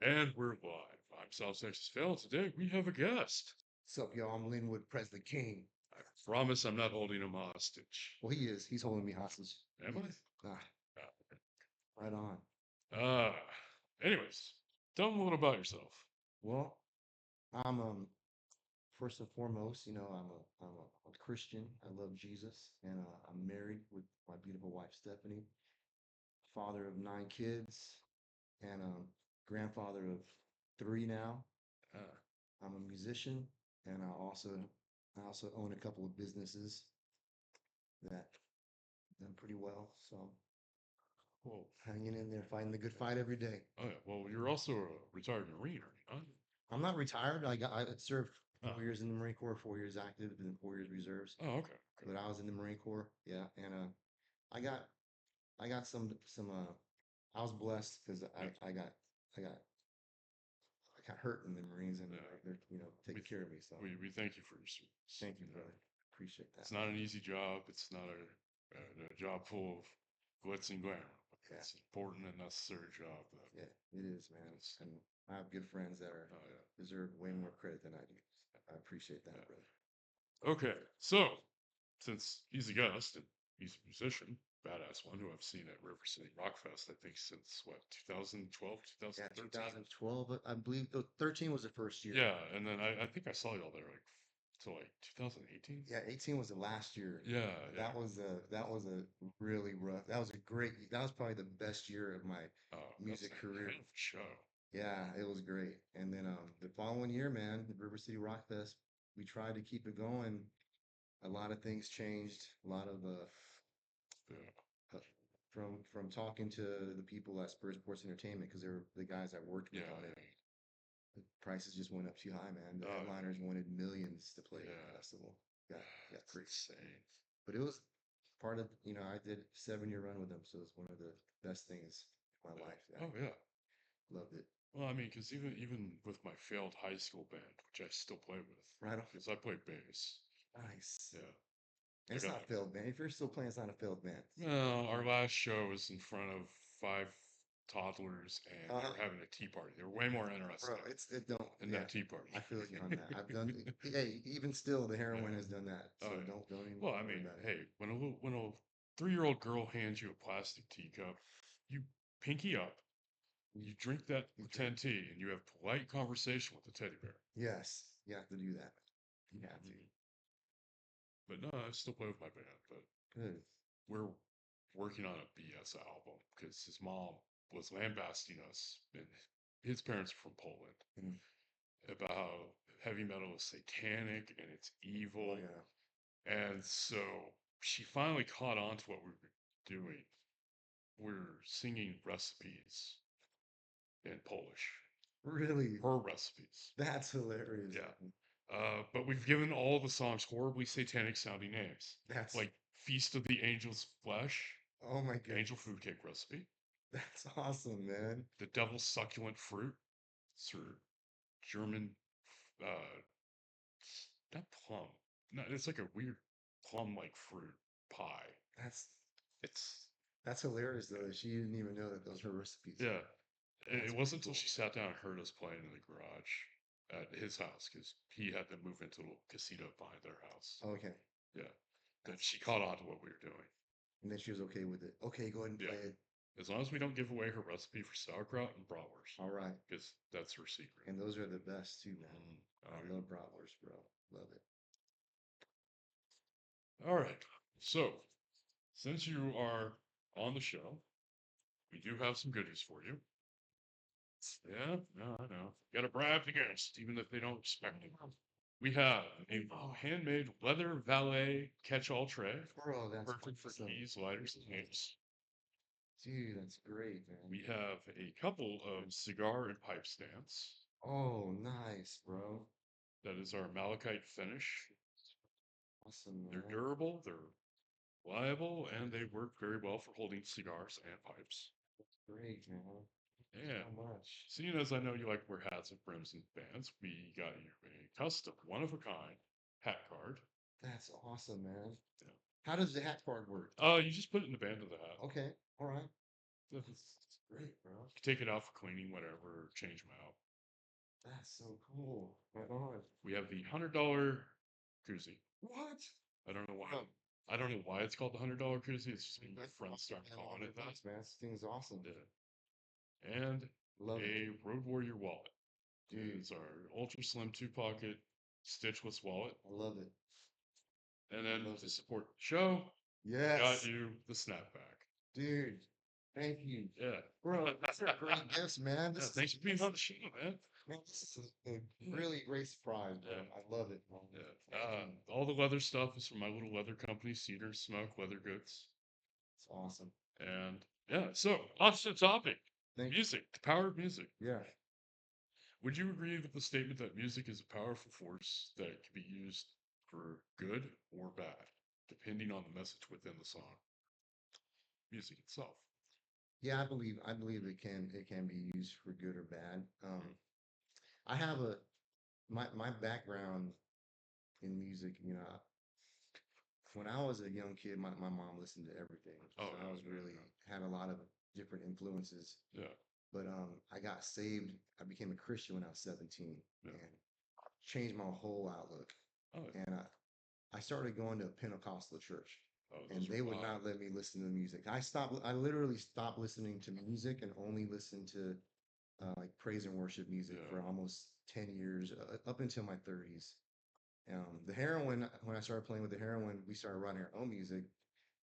And we're live. I'm South Texas Phil. Today we have a guest. What's up, y'all? I'm Lynnwood King. I promise I'm not holding him hostage. Well, he is. He's holding me hostage. Am I? Ah, right on. Uh, anyways, tell me a little about yourself. Well, I'm first and foremost, I'm a Christian. I love Jesus, and I'm married with my beautiful wife Stephanie. Father of 9 kids, and grandfather of three now. Uh, I'm a musician, and I also own a couple of businesses that done pretty well. So well, hanging in there, fighting the good fight every day. oh yeah, well, you're also a retired Marine, are you I'm not retired. I served not? 4 years in the Marine Corps, 4 years active, and then 4 years reserves. Okay, okay. But I was in the Marine Corps, yeah, and I got I got some I was blessed because Yeah, I got hurt in the Marines, and yeah. they're We, taking care of me. So we thank you for your service. thank you, You know, brother. Appreciate that. it's not an easy job. It's not a job full of glitz and glamour. But Yeah, it's an important and necessary job that yeah, it is, man. is. And I have good friends that are Oh yeah. deserve way more credit than I do. I appreciate that, brother. Yeah. Okay, so since he's a guest and he's a musician, badass one who I've seen at River City Rock Fest, I think since what, 2012, Yeah, 2013? 2012, I believe 13 was the first year. Yeah, and then I think I saw y'all there like till like 2018. Yeah, 18 was the last year. Yeah, yeah. That was a really rough. That was a great. That was probably the best year of my Oh, that's music a career. hell of a show. Yeah, it was great. And then the following year, man, the River City Rock Fest, we tried to keep it going. A lot of things changed. A lot of Yeah, uh, from talking to the people at Spurs Sports Entertainment, because they were the guys I worked yeah, with on it. yeah. The prices just went up too high, man. The Oh, headliners wanted millions to play the yeah. festival. Got That's crazy. insane. But it was part of, I did 7 year run with them, so it's one of the best things in my Yeah. life. Oh, yeah. I loved it. Well, I mean, because even with my failed high school band, which I still play with, Right on. because I play bass. Nice. Yeah, And I it's got. not a failed band. If you're still playing, it's not a failed band. No, our last show was in front of 5 toddlers, and they Uh, were having a tea party. They were way more bro, interested it don't, in yeah. that tea party. I feel you on that. I've done, hey, even still, the heroine Yeah. has done that. Oh So yeah. don't even Well, I worry mean, about it. hey, when a 3-year-old girl hands you a plastic teacup, you pinky up, You, you drink that you drink. pretend tea, and you have polite conversation with the teddy bear. Yes, you have to do that. You have to. Mhm. But no, I still play with my band, but Good. we're working on a BS album because his mom was lambasting us, and his parents are from Poland, Mm. about how heavy metal is satanic and it's Oh, evil. yeah. And so she finally caught on to what we were doing. We're singing recipes in Polish, Really? her recipes. That's hilarious, Yeah. man. But we've given all the songs horribly satanic sounding names, That's, like Feast of the Angel's Flesh, oh my Angel goodness. Food Cake Recipe, That's awesome, man. The Devil's Succulent Fruit, it's her German, uh, not plum. No, it's like a weird plum-like fruit pie. That's It's that's hilarious though that she didn't even know that those were recipes. yeah. That's It pretty wasn't until cool. she sat down and heard us playing in the garage at his house because he had to move into a little casita behind their house. Okay, Yeah, that that's she caught awesome. on to what we were doing. And then she was okay with it. Okay, go ahead and Yeah, play it. as long as we don't give away her recipe for sauerkraut and bratwurst, All right. because that's her secret. And those are the best too, man. Oh, I love bratwurst, bro. Love it. yeah. All right. So, since you are on the show, we do have some goodies for you. Yeah, no, I know. Got to bribe the guests, even if they don't expect it. We have a handmade leather valet catch-all tray, Bro, that's perfect for awesome. keys, lighters, and tapes. Dude, that's great, man. We have a couple of cigar and pipe stands. Oh, nice, bro. That is our malachite finish. Awesome, They're man. durable, they're reliable, and they work very well for holding cigars and pipes. That's great, man. And So much. seeing as I know you like to wear hats and brims and bands, we got you a custom, one of a kind hat card. That's awesome, man. Yeah. How does the hat card work? You just put it in the band of the hat. Okay, all right. That's great, bro. Take it out for cleaning, whatever, change them out. That's so cool. Right on. We have the $100 koozie. What? I don't know why. Oh, I don't know why it's called the $100 koozie. It's just my that's friends started calling it that. nice, man. This thing's awesome. Yeah. And Love it, a Road Warrior wallet. dude. It's our ultra slim 2-pocket stitchless wallet. I love it. And then Love to it. support the show, got Yes, you the snapback. dude. Thank you, Yeah. bro. These are great gifts, man. Yeah, This thanks for being on the show, man. man, this is a really great surprise, bro. Yeah. I love it, man. Yeah. Thank you. All the leather stuff is from my little leather company, Cedar Smoke Leather Goods. It's awesome. And yeah, so on to the topic. Thank you. Music, the power of music. Yeah. Would you agree with the statement that music is a powerful force that can be used for good or bad, depending on the message within the song? Music itself. Yeah, I believe it can be used for good or bad. I have my background in music, when I was a young kid, my mom listened to everything. Oh, So I was yeah, really had a lot of different influences. yeah, But I got saved. I became a Christian when I was 17 yeah. and changed my whole outlook. Oh, And I started going to a Pentecostal church, oh, and those they are would wild. not let me listen to music. I literally stopped listening to music and only listened to like praise and worship music Yeah, for almost 10 years, up until my 30s. The heroin, when I started playing with the heroin, we started writing our own music.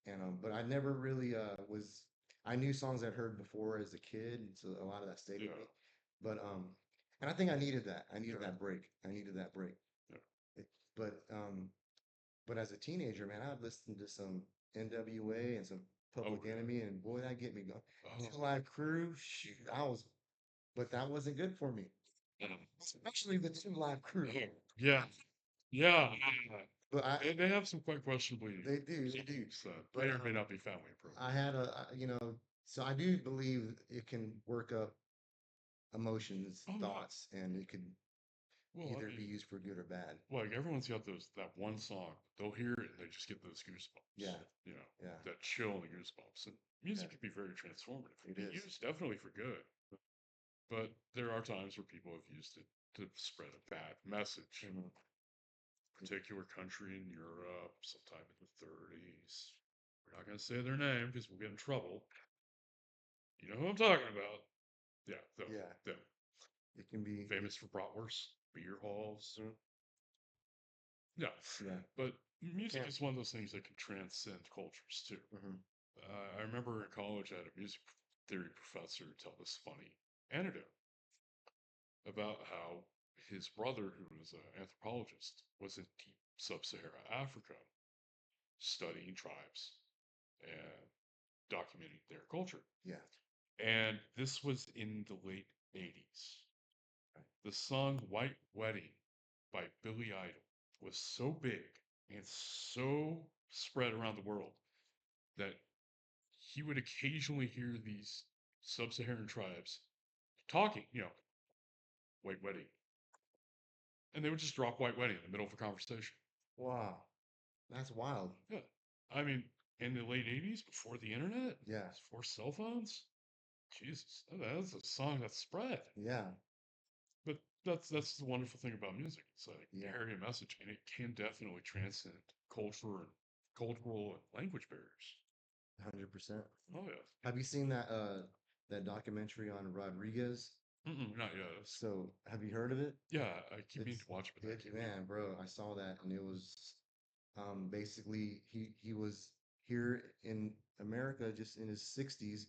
And but I never really I knew songs I'd heard before as a kid, and so a lot of that stayed with yeah, me. But and I think I needed that. I needed yeah, that break. I needed that break. yeah. It, but as a teenager, man, I'd listen to some NWA and some Oh, Public yeah. Enemy, and boy, that get me going. Oh, Two Live Crew, shoot, but that wasn't good for me. yeah. Especially the Two Live Crew. Oh, yeah, yeah. But They have some quite questionably they do. songs that But may or may not be family I appropriate. had so I do believe it can work up emotions, Oh, yeah. thoughts, and it could Well, either be used for good or bad. like everyone's got that one song. They'll hear it and they just get those goosebumps. Yeah, You know, yeah, that chill and the goosebumps. And yeah, music can be very transformative. It it can be is. used definitely for good. But there are times where people have used it to spread a bad message. Mhm. Particular country in Europe, sometime in the 30s. We're not going to say their name because we'll get in trouble. You know who I'm talking about. Yeah, Yeah, them. it can be. Famous for bratwurst, beer halls. Mhm. Yeah, Yeah, but music can't. is one of those things that can transcend cultures too. Mhm. I remember in college, I had a music theory professor tell this funny anecdote about how his brother, who was an anthropologist, was in deep sub-Sahara Africa studying tribes and documenting their culture. Yeah, And this was in the late 80s. The song White Wedding by Billy Idol was so big and so spread around the world that he would occasionally hear these sub-Saharan tribes talking, white wedding, and they would just drop white wedding in the middle of a conversation. wow, that's wild. Yeah, I mean, in the late '80s, before the internet, Yeah, before cell phones, Jesus, that's a song that spread. yeah, But that's the wonderful thing about music. It's like you yeah, carry a message, and it can definitely transcend culture and cultural and language barriers. 100%. Oh yeah. Have you seen that documentary on Rodriguez? Not yet. So, have you heard of it? Yeah, I keep meaning It's to watch, but I keep meaning. man, bro. I saw that, and it was basically he was here in America just in his 60s,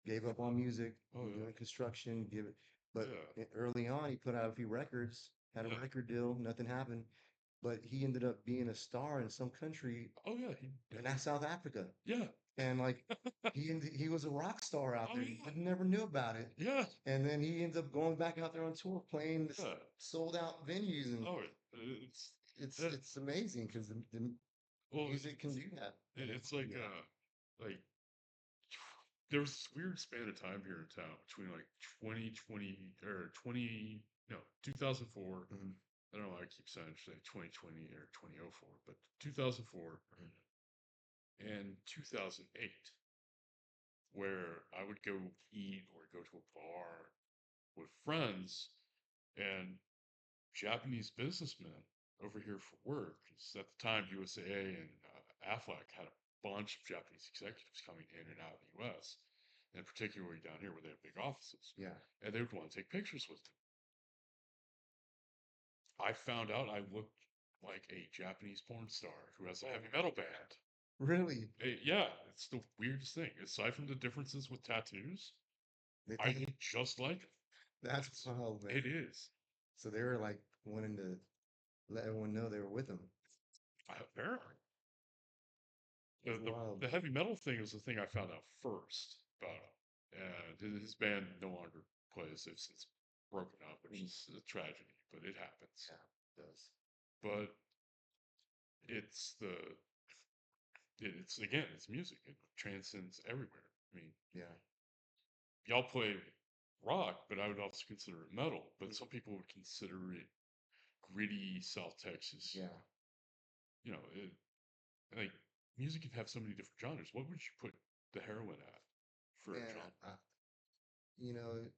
gave up on music, Oh yeah, doing construction, give it. But yeah, early on, he put out a few records, had a yeah. record deal, nothing happened. But he ended up being a star in some country Oh yeah, in South Africa, yeah. and like he was a rock star out Oh there. yeah, I never knew about it. yeah, And then he ends up going back out there on tour, playing this yeah. sold out venues, and Oh, it's it's yeah. it's amazing because the Well, music can do that. it's like Yeah. there was this weird span of time here in town between like 2020 or 20 no 2004. Mhm, I don't know why I keep saying 2020 or 2004, but 2004 mhm. and 2008. where I would go eat or go to a bar with friends, and Japanese businessmen over here for work. 'Cause at the time, USAA and Aflac had a bunch of Japanese executives coming in and out of the U.S., and particularly down here where they have big offices. Yeah. And they would want to take pictures with them. I found out I looked like a Japanese porn star who has a heavy metal band. Really? Yeah, it's the weirdest thing. Aside from the differences with tattoos, They I think look just like them. that's wild, man. It is. So they were like wanting to let everyone know they were with them. Apparently. That's The, the, wild. the heavy metal thing was the thing I found out first about him. And his band no longer plays. They've since broken up, which is a tragedy, but it happens. Yeah, it does. But it's the it's again, it's music. It transcends everywhere. I mean, Yeah. y'all play rock, but I would also consider it metal. But some people would consider it gritty South Texas. Yeah. You know, like music can have so many different genres. What would you put the heroine at for a Man, genre? you know,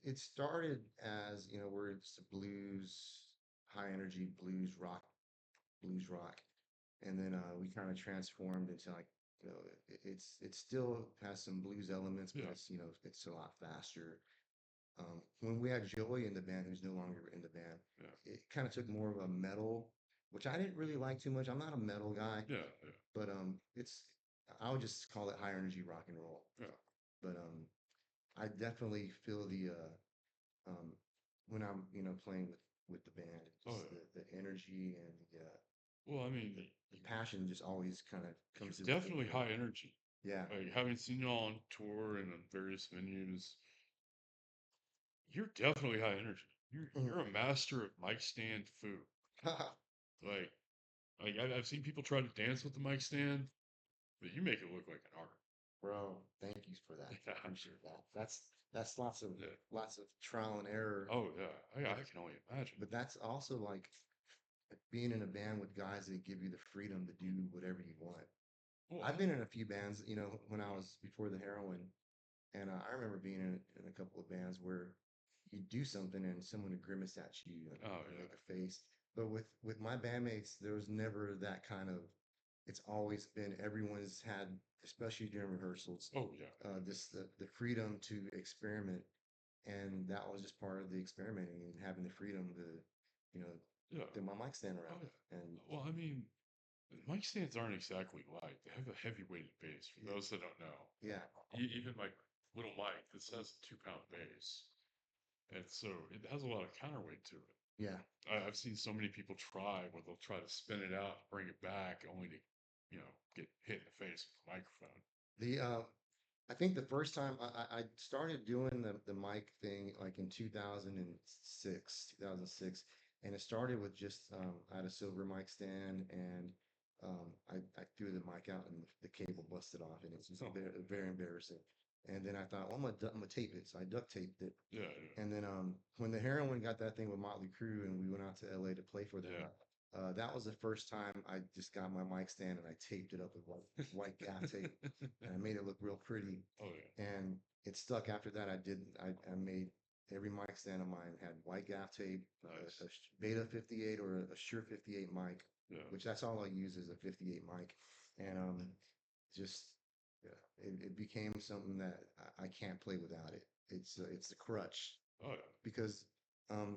it started as, where it's blues, high energy blues rock. And then we kind of transformed into like, it still has some blues elements, but Yeah, it's a lot faster. When we had Joey in the band, who's no longer in the band, yeah, it kind of took more of a metal, which I didn't really like too much. I'm not a metal guy, yeah, yeah, but I would just call it high energy rock and roll. yeah. But I definitely feel the when I'm playing with the band, Oh just yeah. the energy and Well, I mean, the passion just always kind of you're comes through with the definitely band. high energy. Yeah. Like having seen you all on tour and on various venues, you're definitely high energy. You're a master of mic stand food. Like I've seen people try to dance with the mic stand, but you make it look like an art. Bro, thank you for that. Yeah. Appreciate that. That's lots of Yeah. trial and error. Oh yeah. I can only imagine. But that's also like being in a band with guys that give you the freedom to do whatever you want. Well, I've been in a few bands, when I was before the heroin, and I remember being in a couple of bands where you do something and someone would grimace at you and, oh make yeah. a face. But with my bandmates, there was never that kind of. It's always been everyone's had, especially during rehearsals, Oh yeah. this the freedom to experiment, and that was just part of the experimenting and having the freedom to, Yeah. do my mic stand Oh around. yeah. And Well, I mean, mic stands aren't exactly light. They have a heavy weighted base. For those that don't know, yeah, even my little mic, this has a 2 pound base, and so it has a lot of counterweight to it. yeah. I've seen so many people try where they'll try to spin it out, bring it back, only to, get hit in the face with the microphone. The I think the first time I started doing the mic thing like in 2006, and it started with just I had a silver mic stand, and I threw the mic out and the cable busted off, and it's just Oh, very, very embarrassing. And then I thought, well, I'm gonna tape it, so I duct taped it. yeah, yeah, And then when the heroin got that thing with Motley Crue, and we went out to LA to play for them, yeah. that was the first time I just got my mic stand and I taped it up with white gaff tape, and I made it look real pretty. Oh yeah, And it stuck after that. I made every mic stand of mine had white gaff tape, nice. a Beta 58 or a Shure 58 mic, Yeah, which that's all I use is a 58 mic. And just yeah, it became something that I can't play without it. It's the crutch oh yeah, because um,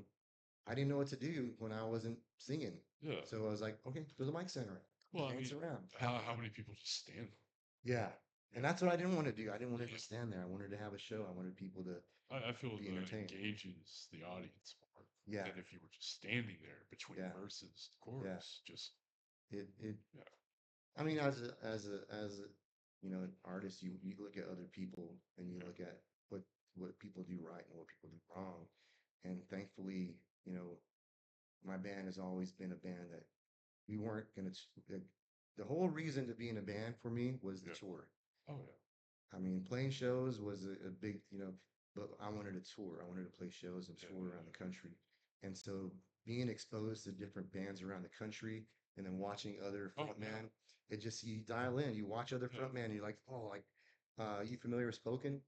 I didn't know what to do when I wasn't singing. yeah. So I was like, okay, throw the mic stand Well, around, I dance mean, around. how many people just stand there? Yeah. You And know, that's what I didn't want to do. I didn't want to yeah. just stand there. I wanted to have a show. I wanted people to I feel be that entertained. engages the audience more Yeah. than if you were just standing there between Yeah. verses, Yeah. chorus. Just It yeah, I mean, as a an artist, you look at other people and you yeah, look at what people do right and what people do wrong. And thankfully, my band has always been a band that we weren't gonna the whole reason to be in a band for me was the yeah. tour. Oh yeah, I mean, playing shows was a big, but I wanted to tour. I wanted to play shows and yeah, tour around the country. And so being exposed to different bands around the country and then watching other oh yeah, frontmen, it just, you dial in, you watch other yeah, frontmen, and you're like, oh, like You familiar with Spoken?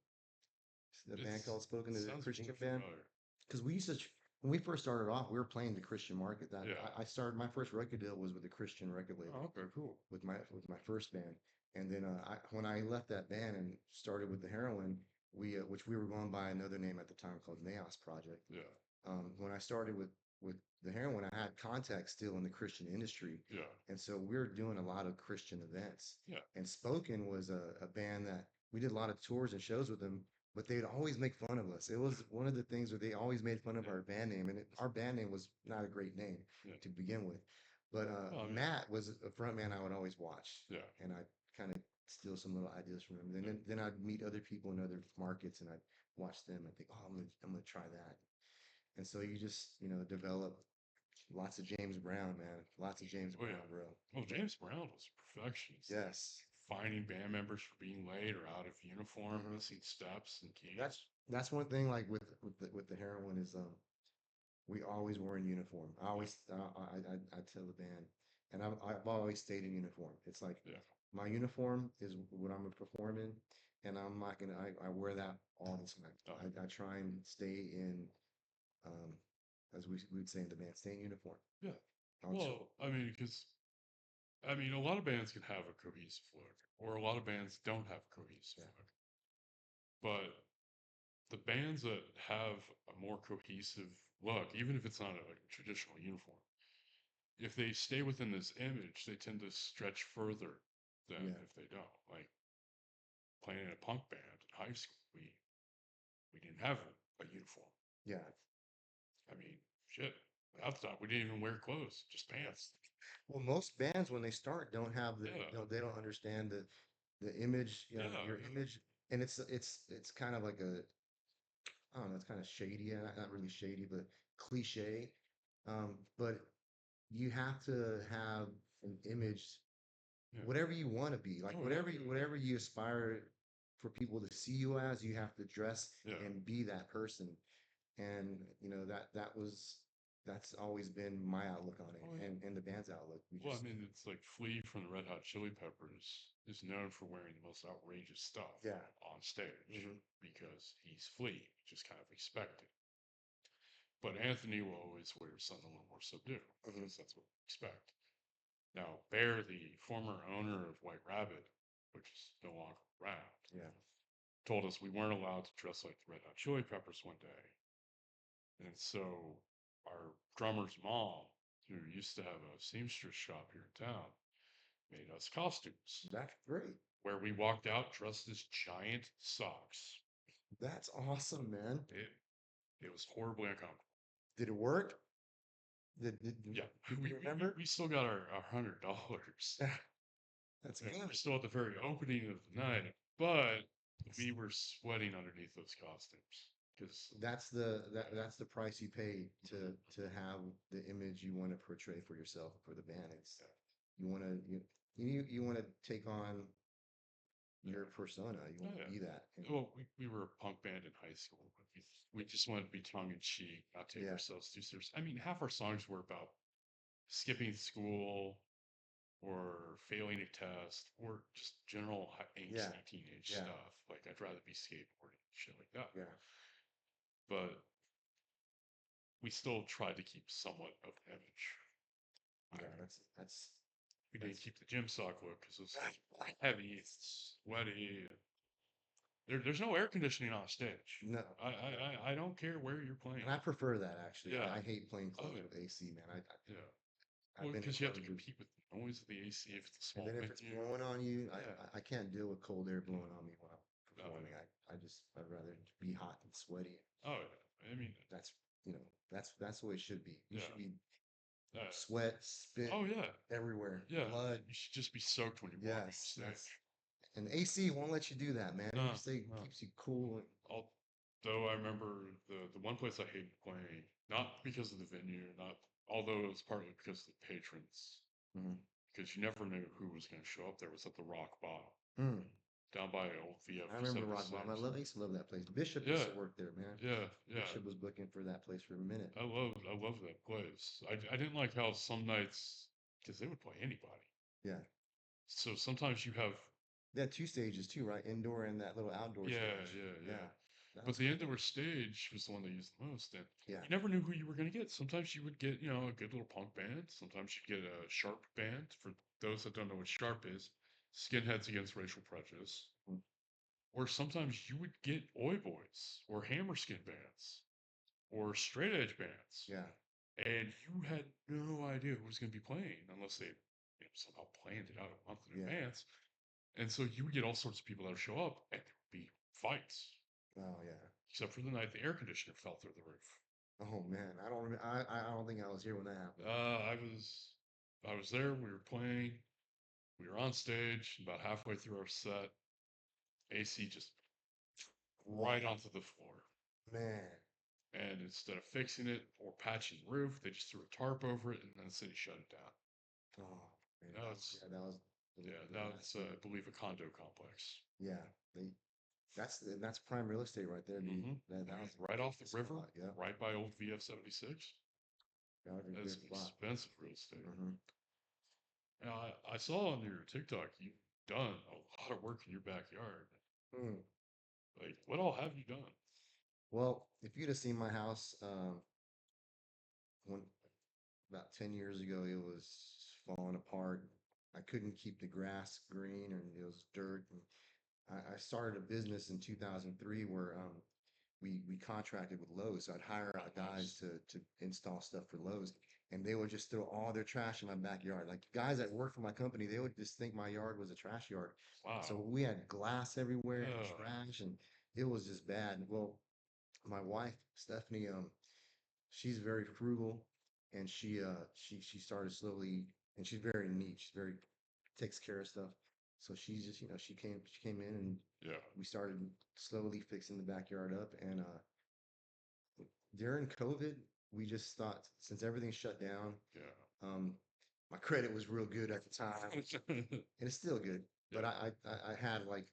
The band It's called Spoken it is a sounds Christian really band. familiar. Because we used to, when we first started off, we were playing the Christian market. That Yeah. I started my first record deal was with a Christian record Oh, label okay, cool. with my first band. And then when I left that band and started with the Heroine, which we were going by another name at the time called Naos Project. Yeah. When I started with the Heroine, I had contacts still in the Christian industry, Yeah. and so we were doing a lot of Christian events. Yeah. And Spoken was a band that we did a lot of tours and shows with them, but they'd always make fun of us. It was one of the things where they always made fun of Yeah. our band name, and our band name was not a great name Yeah. to begin with. But Well, I mean, Matt was a front man I would always watch, yeah. and I'd kind of steal some little ideas from him. And then I'd meet other people in other markets, and I'd watch them and think, oh, I'm gonna try that. And so you just develop lots of James Brown, man, lots of James Oh Brown, yeah. bro. Well, James Brown was perfectionist. Like Yes. finding band members for being late or out of uniform, hmm missing steps and keys. That's one thing like with the Heroine is we always were in uniform. I Yeah. always I tell the band, and I've always stayed in uniform. It's like Yeah. my uniform is what I'm performing, and I'm not gonna I wear that all the time. Oh, I try and stay in um as we would say in the band, stay in uniform. yeah. I'll show. Well, I mean, because I mean, a lot of bands can have a cohesive look, or a lot of bands don't have a cohesive Yeah. look. But the bands that have a more cohesive look, even if it's not a traditional uniform, if they stay within this image, they tend to stretch further than Yeah. if they don't. Like playing in a punk band in high school, we didn't have a uniform. Yeah. I mean, shit. I thought we didn't even wear clothes, just pants. Well, most bands when they start don't have the Yeah, they don't understand the image, yeah, your yeah, image, and it's kind of like a I don't know, it's kind of shady, not really shady, but cliche. But you have to have an image, yeah. whatever you want to be, like Oh yeah, yeah, whatever you aspire for people to see you as, you have to dress yeah. and be that person. And that's always been my outlook on it, Oh yeah. and the band's outlook. We Well, I just mean, it's like Flea from the Red Hot Chili Peppers is known for wearing the most outrageous stuff yeah. on stage hmm because he's Flea, which is kind of expected. But Anthony will always wear something a little more subdued hmm because that's what we expect. Now, Bear, the former owner of White Rabbit, which is no longer around, Yeah. told us we weren't allowed to dress like the Red Hot Chili Peppers one day. And so our drummer's mom, who used to have a seamstress shop here in town, made us costumes That's great. where we walked out dressed as giant socks. That's awesome, man. It was horribly uncomfortable. Did it work? Yeah, Did we you we, we, remember? we still got our $100. That's And good. we're still at the very opening of the night, but we were sweating underneath those costumes because That's the price you pay to have the image you want to portray for yourself for the band. It's you want to you want to take on your persona. You oh want to yeah. be that. And Well, we were a punk band in high school, but we just wanted to be tongue in cheek, not take yeah, ourselves too serious. I mean, half our songs were about skipping school or failing a test or just general yeah, angsty teenage yeah, stuff. Like I'd rather be skateboarding, shit like that. yeah, But we still tried to keep somewhat of an image. I yeah. mean, we didn't That's keep the gym sock look because it was heavy, it's sweaty. There's no air conditioning on stage. no. I don't care where you're playing. And I prefer that actually. Yeah. I hate playing Oh, close yeah. with AC, man. Yeah. I've Well, been in because you have to clubs with, compete with the noise of the AC if it's a and small then if it's venue. blowing on you, Yeah. I can't deal with cold air blowing on me when I'm Oh, performing. yeah. I'd rather be hot and sweaty. Oh, yeah. I mean, That's that's the way it should be. You yeah. should be Uh, sweat, spit oh, yeah. everywhere, Yeah. blood. You should just be soaked when you walk on Yes, that's stage. and AC won't let you do that, man. It No, just they no. keeps you cool. Although I remember the one place I hated playing, not because of the venue, not although it was partly because of the patrons, Mhm. because you never knew who was going to show up there, was at the Rock Bottom Mm. down by old VF I remember Rock 76. Bottom. I used to love that place. Bishop used Yeah, to work there, man. yeah. Bishop was booking for that place for a minute. I love that place. I didn't like how some nights, because they would play anybody. Yeah, So sometimes you have They had 2 stages too, right? Indoor and that little outdoor Yeah, stage. yeah, Yeah, yeah. that But was the cool. indoor stage was the one they used the most, and Yeah, you never knew who you were going to get. Sometimes you would get, a good little punk band. Sometimes you'd get a sharp band. For those that don't know what sharp is, Skinheads Against Racial Prejudice. mm, Or sometimes you would get Oi Boys or Hammerskin bands or straight edge bands, yeah, and you had no idea who was going to be playing unless they somehow planned it out a month in yeah. advance. And so you would get all sorts of people that would show up, and there would be fights, Oh yeah. except for the night the air conditioner fell through the roof. Oh man, I don't remember. I don't think I was here when that happened. I was there. We were playing. We were on stage. About halfway through our set, AC just right onto the floor. Man, And instead of fixing it or patching the roof, they just threw a tarp over it, and then the city shut it down. oh man, Now it's that was Yeah, the now last it's thing. I believe a condo complex. Yeah, that's prime real estate right there, dude. Mm-hmm. That was a Right good off the river, spot. Yeah, right by old VF-76. that was a That's good some spot. expensive real estate. Hmm. Now, I saw on your TikTok you've done a lot of work in your backyard. Mm. Like, what all have you done? Well, if you'd have seen my house, when about 10 years ago, it was falling apart. I couldn't keep the grass green, and it was dirt. And I started a business in 2003 where we contracted with Lowe's. So I'd hire Oh, out guys nice. to install stuff for Lowe's, and they would just throw all their trash in my backyard. Like guys that work for my company, they would just think my yard was a trash yard. So Wow. we had glass everywhere and Uh, trash, and it was just bad. Well, my wife Stephanie, she's very frugal, and she started slowly, and she's very neat. She's very takes care of stuff. So she's just, she came in, and yeah, we started slowly fixing the backyard up. And during COVID, we just thought, since everything shut down, yeah. um, my credit was real good at the time, and it's still good. Yeah, But I had like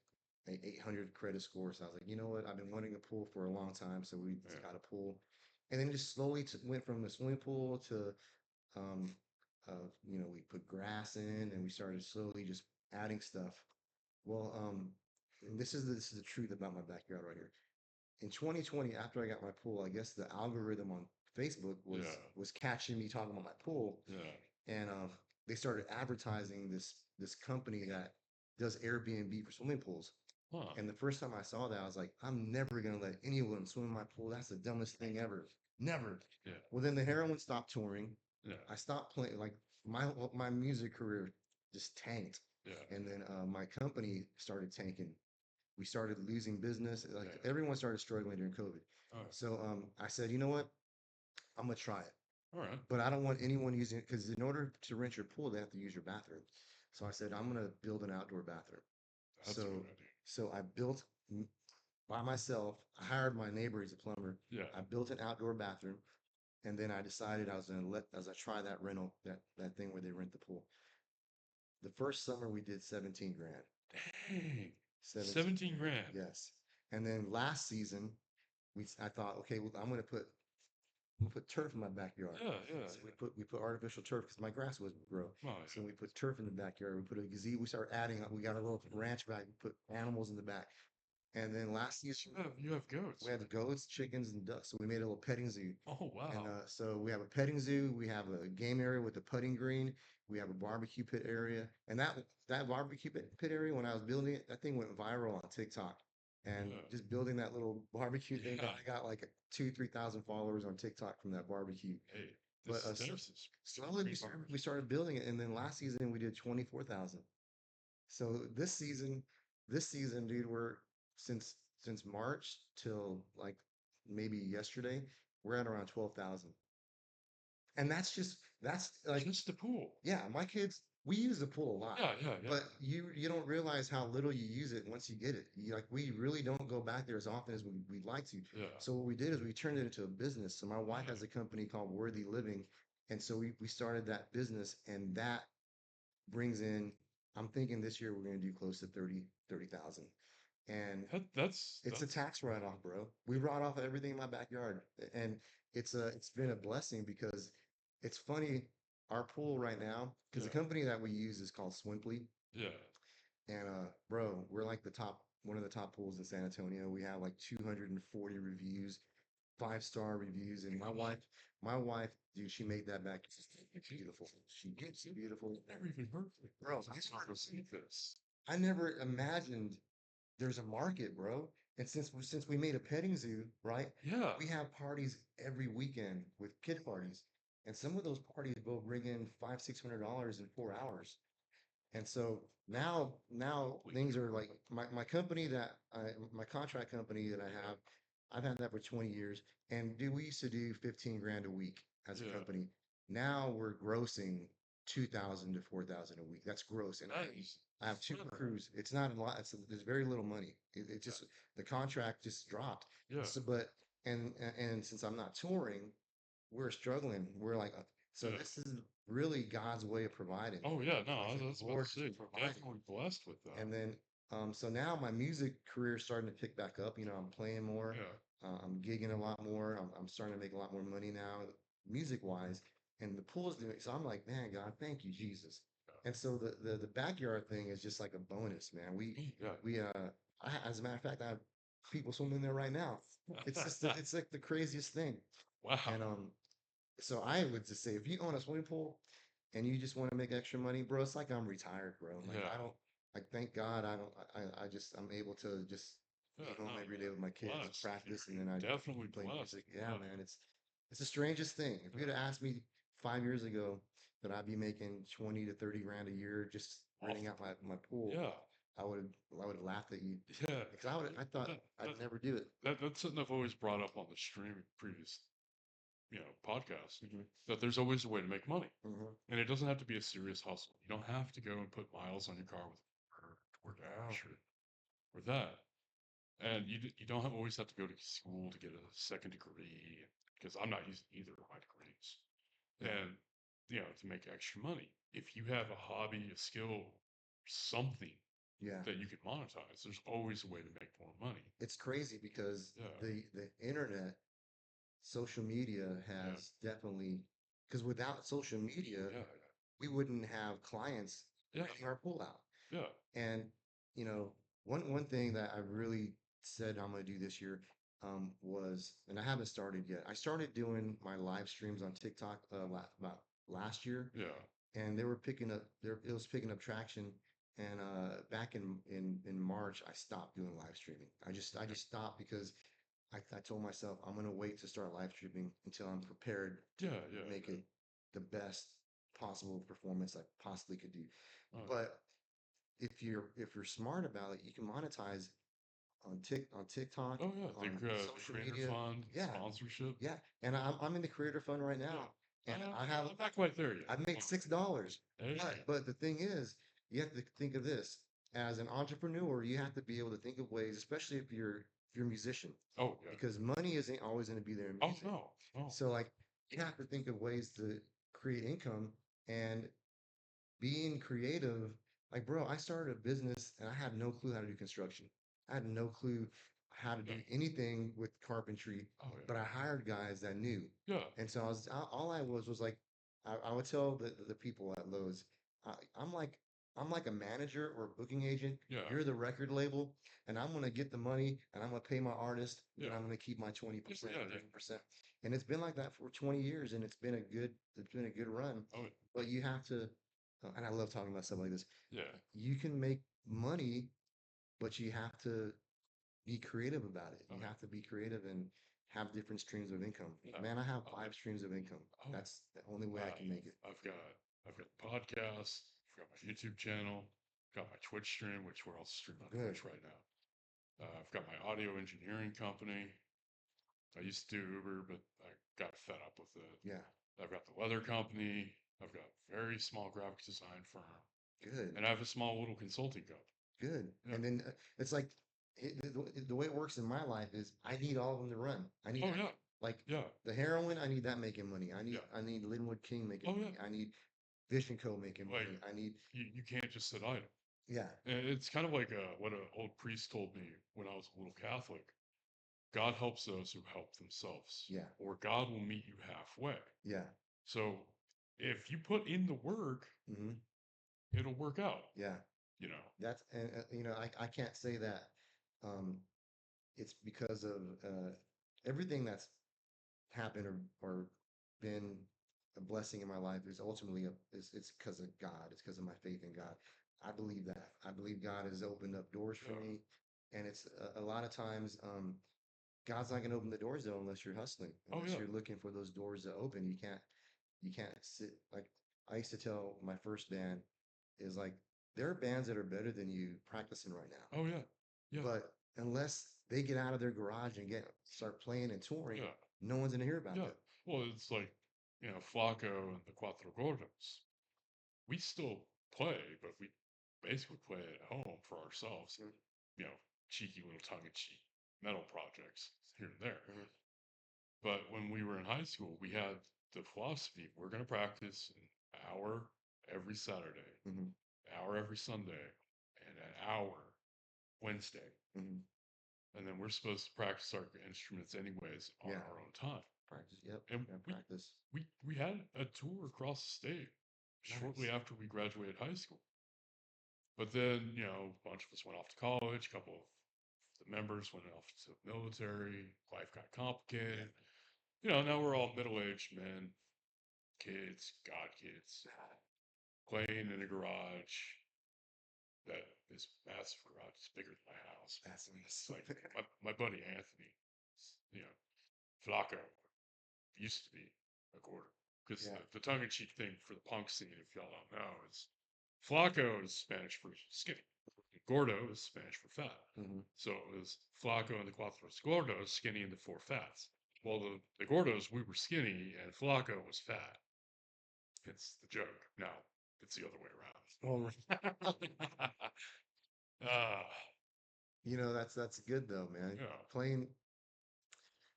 an 800 credit score, so I was like, you know what? I've been wanting a pool for a long time, so we yeah, got a pool, and then it just slowly went from the swimming pool to um, we put grass in, and we started slowly just adding stuff. Well, and this is the truth about my backyard right here. In 2020, after I got my pool, I guess the algorithm on Facebook was yeah, was catching me talking about my pool, yeah. and they started advertising this company that does Airbnb for swimming pools. Huh. And the first time I saw that, I was like, I'm never gonna let anyone swim in my pool. That's the dumbest thing ever. Never. Yeah, Well, then the heroin stopped touring. yeah, I stopped playing. Like my music career just tanked, yeah, and then my company started tanking. We started losing business. Like yeah. everyone started struggling during COVID. All right. So I said, you know what? I'm gonna try it, All right. but I don't want anyone using it, because in order to rent your pool, they have to use your bathroom. So I said, I'm gonna build an outdoor bathroom. That's a good So idea. so I built by myself. I hired my neighbor, he's a plumber. Yeah. I built an outdoor bathroom, and then I decided I was gonna as I try that rental, that thing where they rent the pool. The first summer we did 17 grand. Dang. 17 17 grand. grand. Yes. And then last season, I thought, okay, well, I'm gonna put turf in my backyard. Yeah, yeah, So we yeah. put artificial turf because my grass wasn't grow. Oh, So yeah. we put turf in the backyard. We put a gazebo. We started adding up. We got a little ranch back. We put animals in the back. And then last season You have goats, we had right? goats, chickens, and ducks. So we made a little petting zoo. Oh, And wow. so we have a petting zoo. We have a game area with a putting green. We have a barbecue pit area. And that barbecue pit area, when I was building it, that thing went viral on TikTok. And Yeah. just building that little barbecue thing, Yeah. I got like 3,000 followers on TikTok from that barbecue. Hey, But this Texas slowly green we barbecue. started building it, and then last season we did 24,000. So this season, dude, we're since since March till like maybe yesterday, we're at around 12,000. And that's like, Just the pool. yeah, my kids, we use the pool a lot, Yeah, yeah, yeah. but you don't realize how little you use it once you get it. Like we really don't go back there as often as we'd like to. Yeah, So what we did is we turned it into a business. So my wife yeah. has a company called Worthy Living, and so we started that business, and that brings in, I'm thinking this year we're going to do close to 30,000. And it's a That's tax write-off, bro. We write off everything in my backyard, and it's been a blessing because it's funny. Our pool right now, because the yeah, company that we use is called Swimply, yeah. And bro, we're like one of the top pools in San Antonio. We have like 240 reviews, 5-star reviews. And my wife, dude, she made that back. It's beautiful. It's beautiful. Never even heard of it. Bro, That's not received this. I never imagined there's a market, bro. And since we made a petting zoo, right? Yeah. We have parties every weekend with kid parties. And some of those parties will bring in $500-600 in 4 hours. And so now things are like my company my contract company that I have, I've had that for 20 years. And we used to do 15 grand a week as a Yeah. company. Now we're grossing 2,000 to 4,000 a week. That's gross. And Nice. I have two crews. It's not a lot. There's very little money. It just the contract just dropped. Yeah. So, but and since I'm not touring, we're struggling. We're like, so Yeah. this is really God's way of providing. Oh yeah, no, I Like was the about Lord to say, is providing. definitely blessed with that. And then, so now my music career is starting to pick back up. You know, I'm playing more. Yeah. I'm gigging a lot more. I'm starting to make a lot more money now, music wise. And the pool's doing. So I'm like, man, God, thank you, Jesus. And so the backyard thing is just like a bonus, man. Yeah. As a matter of fact, I have people swimming there right now. It's like the craziest thing. Wow. And so I would just say, if you own a swimming pool and you just want to make extra money, bro, it's like I'm retired, bro. Like Yeah. I don't, like thank God I don't, I just I'm able to just be Yeah, home no, every day with my kids, blessed. practice, and You're then I definitely play blessed. music. Yeah, man, it's the strangest thing. If you'd have asked me 5 years ago that I'd be making 20 to 30 grand a year just renting out my pool, Yeah. I would have laughed at you Yeah. because I thought I'd never do it. That's something I've always brought up on the stream previous, podcasts. That there's always a way to make money. Hmm. And it doesn't have to be a serious hustle. You don't have to go and put miles on your car with DoorDash or that. And you don't always have to go to school to get a second degree, because I'm not using either of my degrees. And, to make extra money. If you have a hobby, a skill, something Yeah. that you can monetize, there's always a way to make more money. It's crazy because Yeah. the internet, social media has definitely, because without social media, Yeah. we wouldn't have clients Yeah. renting our pool out. Yeah. And you know, one thing that I really said I'm going to do this year was, and I haven't started yet. I started doing my live streams on TikTok about last year, Yeah. and they were picking up. It was picking up traction. And back in March, I stopped doing live streaming. I just stopped because I told myself I'm gonna wait to start live streaming until I'm prepared to Yeah. make it the best possible performance I possibly could do. Oh, But if you're smart about it, you can monetize on TikTok, oh yeah. on The social creator media. fund, Yeah, sponsorship. yeah. And I'm in the creator fund right now, Yeah. and I have I'm not quite there yet. I've made $6. There you But go. but the thing is, you have to think of this as an entrepreneur. You have to be able to think of ways, especially if you're a musician, Oh yeah. because money isn't always going to be there in Oh music. no. No. So like you have to think of ways to create income and being creative. Like, bro, I started a business and I had no clue how to do construction. I had no clue how to do anything with carpentry, Oh yeah. but I hired guys that knew. Yeah. And so all I was like, I would tell the people at Lowe's, I, I'm like, I'm like a manager or a booking agent. Yeah. You're the record label, and I'm gonna get the money, and I'm gonna pay my artist, and Yeah. I'm gonna keep my 20%, Yeah. 30%. And it's been like that for 20 years, and it's been a good run. Oh yeah. But you have to, and I love talking about stuff like this. Yeah. You can make money, but you have to be creative about it. You Okay. have to be creative and have different streams of income. Yeah. Man, I have Oh, 5 streams of income. oh, That's the only way I can make it. I've got the podcast, I've got my YouTube channel, got my Twitch stream, which we're all streaming on Good. Twitch right now. I've got my audio engineering company. I used to do Uber, but I got fed up with it. Yeah, I've got the leather company. I've got a very small graphic design firm, good, and I have a small little consulting company. good. Yeah. And then it's like the way it works in my life is I need all of them to run. I need Oh yeah. like Yeah. the heroin. I need that making money. Yeah. I need Lynnwood King making Oh money. yeah. I need Fish and Co making Like money. I need you can't just sit idle. yeah, And it's kind of like what an old priest told me when I was a little Catholic. God helps those who help themselves, yeah, or God will meet you halfway. yeah. So if you put in the work, Hmm. it'll work out. Yeah. you know. That's and I can't say that um it's because of everything that's happened or been a blessing in my life is ultimately it's because of God. It's because of my faith in God. I believe that. I believe God has opened up doors for Yeah. me, and it's a lot of times God's not going to open the doors though unless you're hustling, Oh unless yeah. you're looking for those doors to open. You can't sit like I used to tell my first band is like there are bands that are better than you practicing right now, Oh yeah. Yeah. but unless they get out of their garage and get start playing and touring, Yeah. no one's gonna hear about Yeah. that. Well, it's like, Flacco and the Cuatro Gordos. We still play, but we basically play at home for ourselves. Mhm, You know, cheeky little tongue-in-cheek metal projects here and there. mhm, But when we were in high school, we had the philosophy we're going to practice an hour every Saturday, mhm, an hour every Sunday, and an hour Wednesday. mhm. And then we're supposed to practice our instruments anyways on Yeah, our own time. practice. Yep, And yeah, we practice. we had a tour across the state shortly Nice. after we graduated high school. But then, a bunch of us went off to college, a couple of the members went off to the military, life got complicated. Now we're all middle-aged men, kids, god kids, playing in a garage that is massive garage. It's bigger than my house. That's It's like my buddy Anthony, you know, Flacco used to be a quarter. Because yeah. the tongue-in-cheek thing for the punk scene, if y'all don't know, is Flacco is Spanish for skinny. Gordo is Spanish for fat. Hmm. So it was Flacco and the Cuatros Gordos, skinny and the four fats. Well, the Gordos, we were skinny and Flacco was fat. It's the joke. No, it's the other way Well, around. Ah, that's good though, man. yeah. Playing,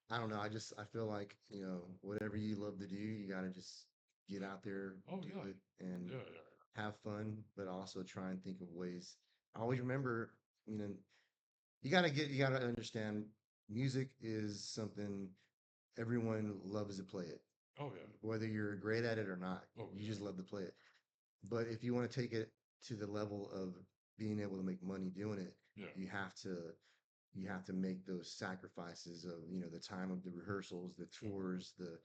I don't know. I feel like whatever you love to do, you got to just get out there, Oh, do yeah. it, and Yeah, yeah. have fun, but also try and think of ways. I always remember, you know, you gotta understand music is something everyone loves to play it, Oh, yeah. whether you're great at it or not. Oh, You yeah. just love to play it. But if you want to take it to the level of being able to make money doing it, Yeah. you have to you have to make those sacrifices of, the time of the rehearsals, the Yeah. tours, the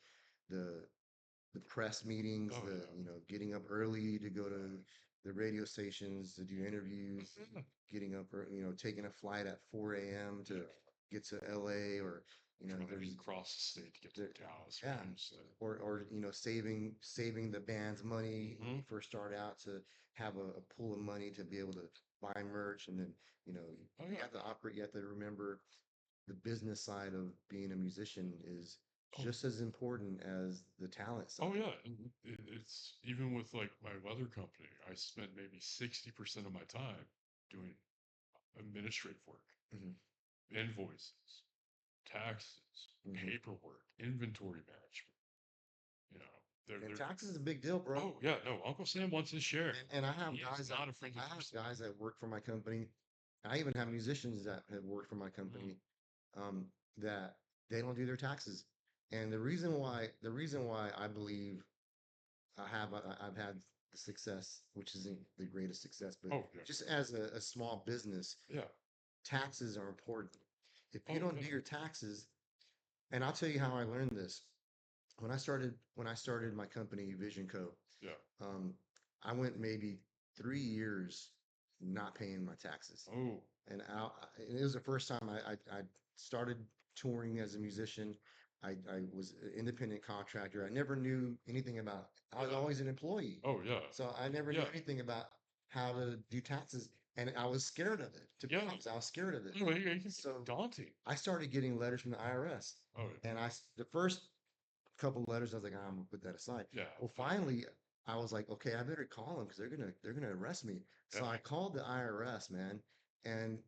the press meetings, Oh, getting up early to go to the radio stations to do interviews, yeah. getting up, taking a flight at 4 a.m. to Yeah. get to LA, or, Driving there's, across the state to get to there, Dallas or yeah, Houston. or, saving the band's money when Mm-hmm. you first start out to have a pool of money to be able to buy merch. And then, you know, Oh, you yeah. have to operate, you have to remember the business side of being a musician is Oh, just as important as the talent oh side. yeah. And it's even with like my leather company, I spent maybe 60% of my time doing administrative work, Mhm, invoices, taxes, mhm. paperwork, inventory management. You know, And they're taxes is a big deal, bro. oh yeah, no, Uncle Sam wants his share. And I have He is guys that not a friendly person. work for my company. I even have musicians that have worked for my Mm. company that they don't do their taxes. And the reason why I believe I've had the success, which isn't the greatest success, but Oh yeah, just as a small business, yeah, taxes are important. If you oh don't yeah, do your taxes, and I'll tell you how I learned this. When I started my company, Vision Co. yeah. Um, I went maybe 3 years not paying my taxes, Oh, and it was the first time I started touring as a musician. I was an independent contractor. I never knew anything about. I was yeah, always an employee, oh yeah, so I never knew yeah, anything about how to do taxes, and I was scared of it. To be yeah. honest, I was scared of it. Oh, it can be So daunting. I started getting letters from the IRS, Oh and the first couple letters, I was like, I'm gonna put that aside. yeah, Well, finally, I was like, okay, I better call them because they're gonna arrest me. yeah, So I called the IRS, man, and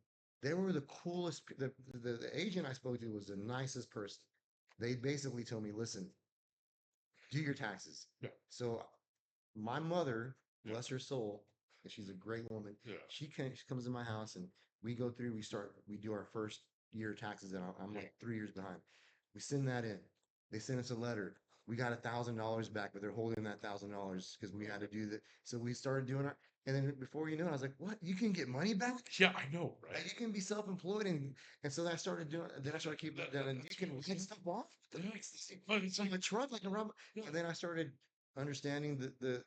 they were the coolest. The agent I spoke to was the nicest person. They basically told me, listen, do your taxes. yeah, So my mother, yeah, bless her soul, and she's a great woman. yeah, She comes to my house and we go through. We do our first year taxes, and I'm yeah. like 3 years behind. We send that in. They send us a letter. We got $1,000 back, but they're holding that $1,000 because we had to do that. So we started doing our. And then before you know it, I was like, what? You can get money back? Yeah, I know, Like, right? you can be self-employed, and so I started doing. Then I started keeping That, it down, and that's you can what I was get saying. stuff off the Yeah, thing but it's from like, the truck like a rubber. yeah, And then I started understanding the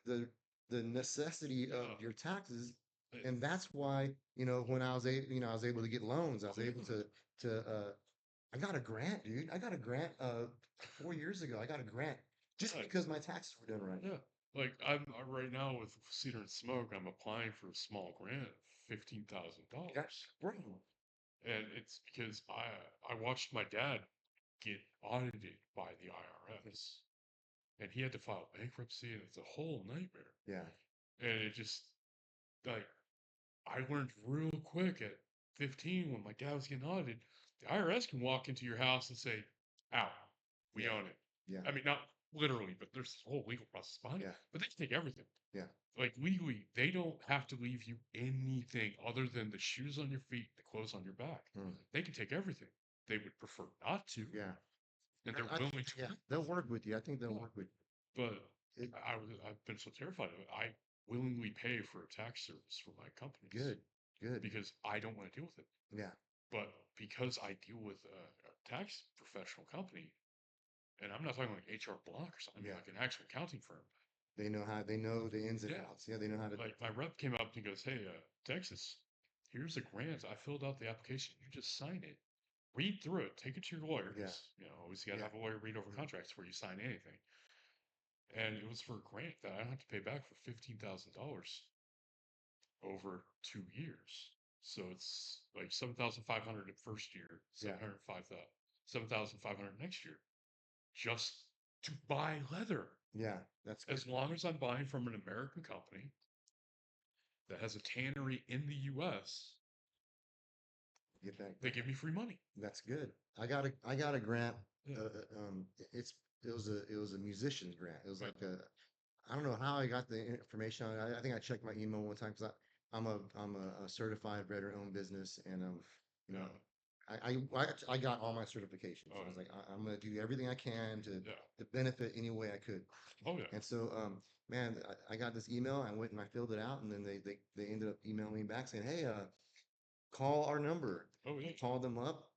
necessity of yeah, your taxes, it- and that's why when I was able to get loans. I was oh, able to. I got a grant, dude. I got a grant 4 years ago. I got a grant just yeah, because my taxes were done right. yeah. Like right now with Cedar and Smoke, I'm applying for a small grant, Yeah, $15,000, bro. and it's because I watched my dad get audited by the IRS, and he had to file bankruptcy, and it's a whole nightmare. Yeah, And it just like I learned real quick at 15 when my dad was getting audited, the IRS can walk into your house and say, "Ow, we yeah, own it." yeah, I mean, not literally, but there's this whole legal process behind it. yeah, But they can take everything. yeah. Like legally, they don't have to leave you anything other than the shoes on your feet, the clothes on your back. Mm, They can take everything. They would prefer not to, yeah. and they're I think, willing to yeah, work they'll with work with you. I think they'll you. work with But you. I've been so terrified of it. I willingly pay for a tax service for my companies Good, good. because I don't want to deal with it. Yeah, But because I deal with a tax professional company, and I'm not talking like HR Block or something, I mean yeah. like an actual accounting firm. They know the ins and Yeah, outs. Yeah, they know how to. like my rep came up and he goes, "Hey, Texas, here's a grant. I filled out the application. You just sign it. Read through it. Take it to your lawyer Yeah, because always got to yeah. have a lawyer read over Mm, contracts before you sign anything." And it was for a grant that I don't have to pay back for $15,000 over 2 years. So it's like 7,500 the first year, yeah, 7,500 next year, just to buy leather. yeah. That's good. As long as I'm buying from an American company that has a tannery in the US, Get that they grant. give me free money. That's good. I got a grant. Yeah. It was a musician's grant. It was Yeah. like a I don't know how I got the information on it. I think I checked my email one time because I'm a certified veteran-owned business, and you know, Yeah. I got all my certifications. Oh, I was like, I'm gonna do everything I can yeah. to benefit any way I could. Oh, yeah. And so, man, I got this email. I went and I filled it out, and then they ended up emailing me back saying, hey, call our number. Oh, yeah. Call them up.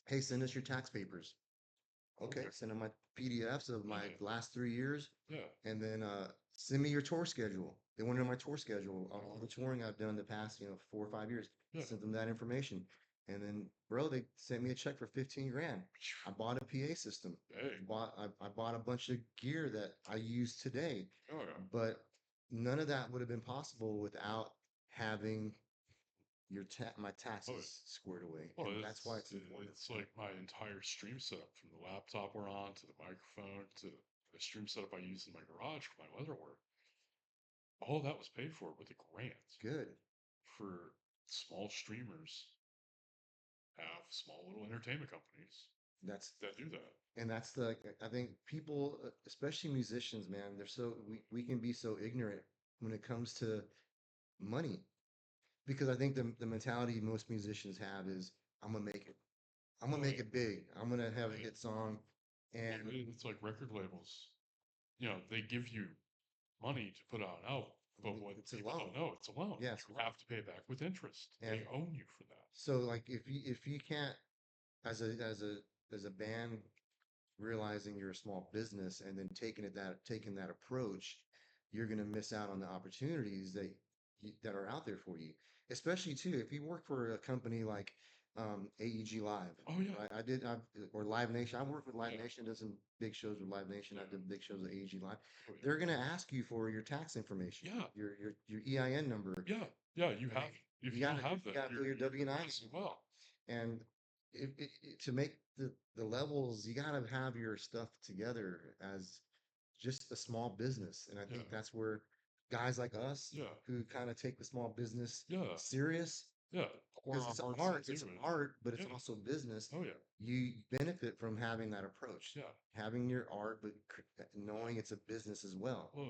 Hey, send us your tax papers. Okay, Okay. send them my PDFs of Yeah. my last 3 years, Yeah. and then send me your tour schedule. They wanted my tour schedule, all the touring I've done the past 4 or 5 years. Yeah. Sent them that information, and then bro, they sent me a check for 15 grand. I bought a PA system. Hey. I bought a bunch of gear that I use today, Oh, yeah. but none of that would have been possible without having my Oh, yeah. taxes squared away, Well, and that's why it's important. it's like my entire stream setup from the laptop we're on to the microphone to the stream setup I use in my garage for my leather work. All that was paid for with a grant Good. for small streamers have small little entertainment companies That's that do that. and that's the I think people, especially musicians, man, we can be so ignorant when it comes to money, because I think the mentality most musicians have is I'm gonna make it. I'm gonna Oh make yeah, it big. I'm gonna have a yeah. hit song, Well, and it's like record labels. They give you money to put out an album, but what it's a people loan. don't know, it's a loan. Yeah, it's a You loan. have to pay it back with interest. And They own you for that. so like if you can't as a band realizing you're a small business and then taking that approach, you're going to miss out on the opportunities that are out there for you. Especially too, if you work for a company like AEG Live, Oh yeah, right? Or Live Nation. I work with Live yeah, Nation, did some big shows with Live Nation. I yeah, did big shows with AEG Live. oh yeah, They're going to ask you for your tax information, yeah, your EIN number. yeah, yeah. You And have if you you don't gotta have you that, gotta fill your you're W-9. missing well. And to make the levels, you gotta have your stuff together as just a small business. And I Yeah, think that's where guys like us yeah, who kind of take the small business yeah, serious, yeah. Pour because our hearts it's into it. art, but it's Yeah. also business. Oh yeah, You benefit from having that approach, yeah. having your art, but knowing it's a business as well. Well,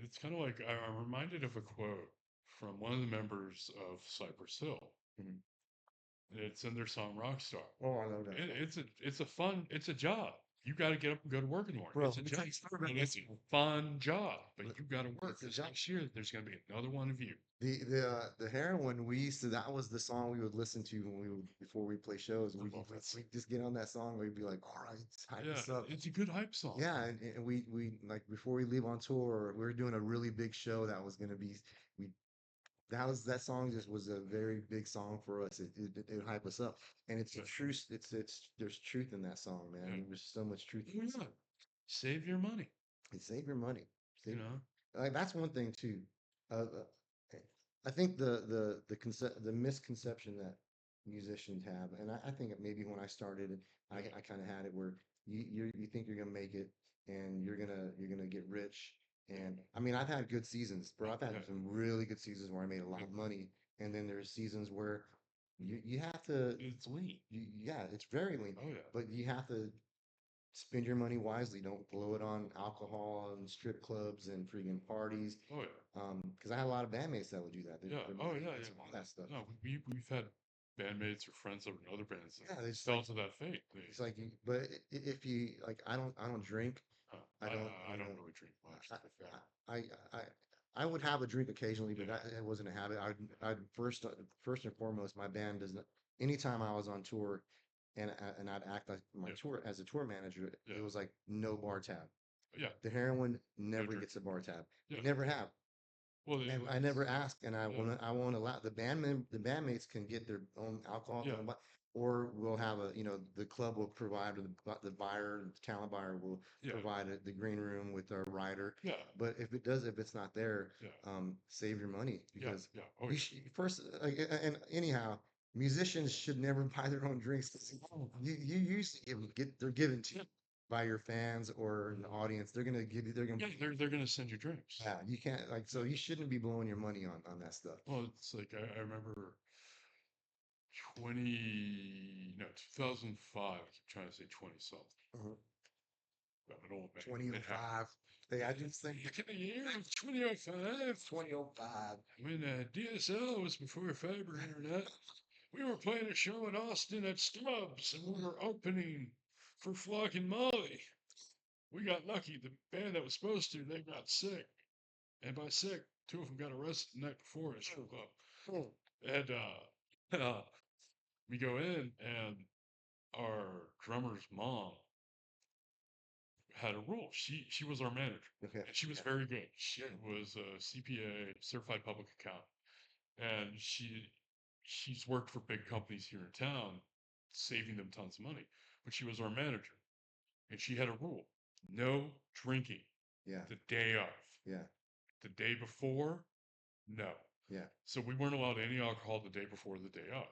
it's kind of like I'm reminded of a quote from one of the members of Cypress Hill. Mhm. It's in their song Rockstar. Oh, I love that song. It's a fun, it's a job. you got to get up and go to work in the morning. Bro, It's a let me job, tell you something about and this. it's a fun job, but you got to work. It's a Because job. next year there's going to be another one of you. The heroin we used to, that was the song we would listen to when we would, before we play shows. I We love that song. we'd just get on that song. We'd be like, all right, hype Yeah, this up. it's a good hype song. Yeah, and we like before we leave on tour, we were doing a really big show that was gonna be we that song just was a very big song for us. It would hype us up, and it's a Yeah, truth. It's there's truth in that song, man. yeah. There's so much truth in Oh, that yeah. song. Save your money. And save your money. You Save, know. like that's one thing too. I think the misconception that musicians have, and I think it maybe when I started, Yeah, I kind of had it where you think you're gonna make it and you're gonna get rich. And I mean, I've had good seasons, bro. I've had yeah, some really good seasons where I made a lot yeah. of money, and then there's seasons where you have to, It's lean. yeah, it's very lean, Oh yeah. but you have to spend your money wisely. Don't blow it on alcohol and strip clubs and freaking parties. Oh yeah. Because I had a lot of bandmates that would do that. Yeah. They're Oh meth yeah. heads Yeah. and all that stuff. No, we've had bandmates or friends that were in other bands that Yeah, it's fell like to that fate. it's like, but if you like, I don't drink. Uh, I I don't, I don't really drink much. I, To be fair. I would have a drink occasionally, but Yeah. it wasn't a habit. I'd first and foremost, my band doesn't. Anytime I was on tour, and I'd act like my Yeah. tour as a tour manager, Yeah. it was like no bar tab. Yeah. The heroin No never drink. gets a bar tab. Yeah. They never have. Well, I never ask, and yeah. I won't allow the bandmates can get their own alcohol, Yeah. or we'll have a, the club will provide, or the buyer, the talent buyer will Yeah. provide the green room with a rider. Yeah. But if it's not there, Yeah. save your money, Yeah. because Yeah. Oh you yeah. should, first, like, and anyhow, musicians should never buy their own drinks. 'Cause you usually they're given to Yeah. you by your fans or an audience. They're gonna give you. They're gonna. Yeah. They're gonna send you drinks. Yeah, you can't, like, so you shouldn't be blowing your money on that stuff. Well, it's like I remember 2005. I keep trying to say 20 something. Uh-huh. I'm an old man. It happened. 2005. Hey, I just think Back in the year of 2005, 2005. when DSL was before fiber internet, we were playing a show in Austin at Stubbs, and we were opening for Flock and Molly. We got lucky. The band that was supposed to, they got sick. And by sick, two of them got arrested the night before I showed up. Hmm. And we go in, and our drummer's mom had a rule. She was our manager, Okay. and she was very good. She was a CPA, certified public accountant, and she's worked for big companies here in town, saving them tons of money. But she was our manager, and she had a rule: no drinking Yeah. the day of. Yeah. The day before, no. Yeah. So we weren't allowed any alcohol the day before the day of.